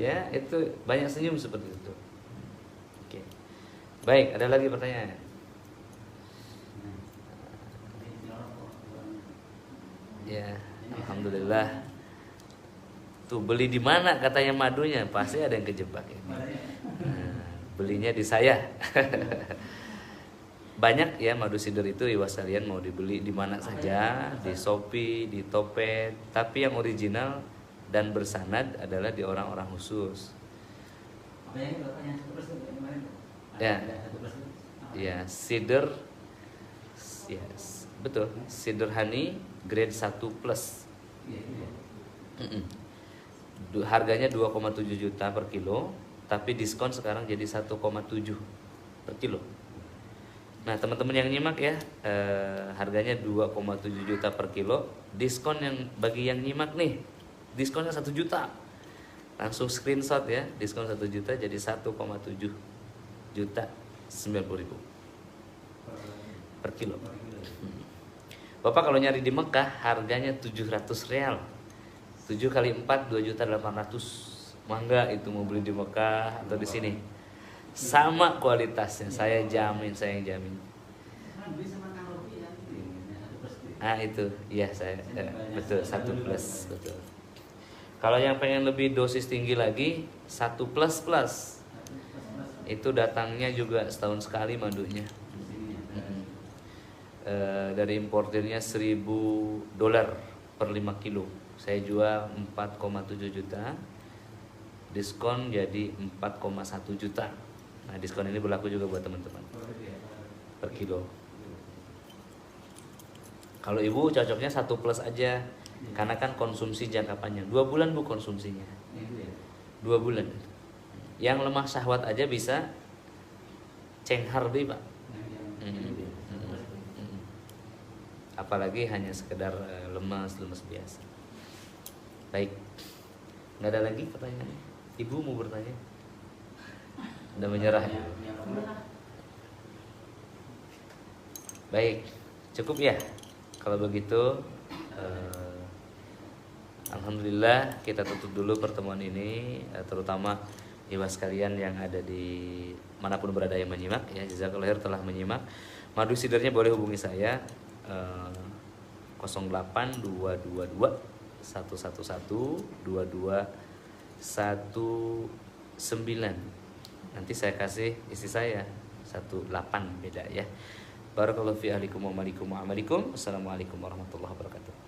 Ya, itu banyak senyum seperti itu. Oke. Baik, ada lagi pertanyaan? Ya, alhamdulillah. Tuh beli di mana katanya madunya? Pasti ada yang kejebak ya. Nah, belinya di saya. Banyak ya madu sider itu iwas kalian mau dibeli di mana saja, di Shopee, di Topet, tapi yang original dan bersanad adalah di orang-orang khusus. Apa yang bapaknya 1% kemarin? Ya. Ada 1%. Ya, cider, yes, betul, cider honey grade 1 plus. Iya, iya. Harganya 2,7 juta per kilo, tapi diskon sekarang jadi 1,7 per kilo. Nah, teman-teman yang nyimak ya, harganya 2,7 juta per kilo, diskon yang bagi yang nyimak nih, diskonnya 1 juta. Langsung screenshot ya, diskon 1 juta jadi 1,7 juta 90.000 per kilo. Bapak kalau nyari di Mekah harganya 700 real. 7 kali 4 2.800.000. Mangga itu mau beli di Mekah atau di sini. Sama kualitasnya, saya jamin, saya yang jamin. Beli sama Kanopi ya, 1%. Ah itu, iya saya betul 1 plus betul. Kalau yang pengen lebih dosis tinggi lagi 1 plus plus, itu datangnya juga setahun sekali madunya. Dari importirnya $1.000 per 5 kilo. Saya jual 4,7 juta, diskon jadi 4,1 juta. Nah, diskon ini berlaku juga buat teman-teman per kilo. Kalau ibu cocoknya 1 plus aja, karena kan konsumsi jangka panjang. 2 bulan bu konsumsinya, 2 bulan. Yang lemah syahwat aja bisa cenghar deh pak. Apalagi hanya sekedar lemas biasa. Baik, nggak ada lagi pertanyaannya. Ibu mau bertanya? Udah menyerah ya? Baik, cukup ya. Kalau begitu, alhamdulillah kita tutup dulu pertemuan ini, terutama iwas kalian yang ada di manapun berada yang menyimak ya. Jazakallahu khair telah menyimak. Madu sidernya boleh hubungi saya 08222 111 2219. Nanti saya kasih istri saya 18 beda ya. Barakallahu fi ahlikum wa malikum wa amalikum. Assalamualaikum warahmatullahi wabarakatuh.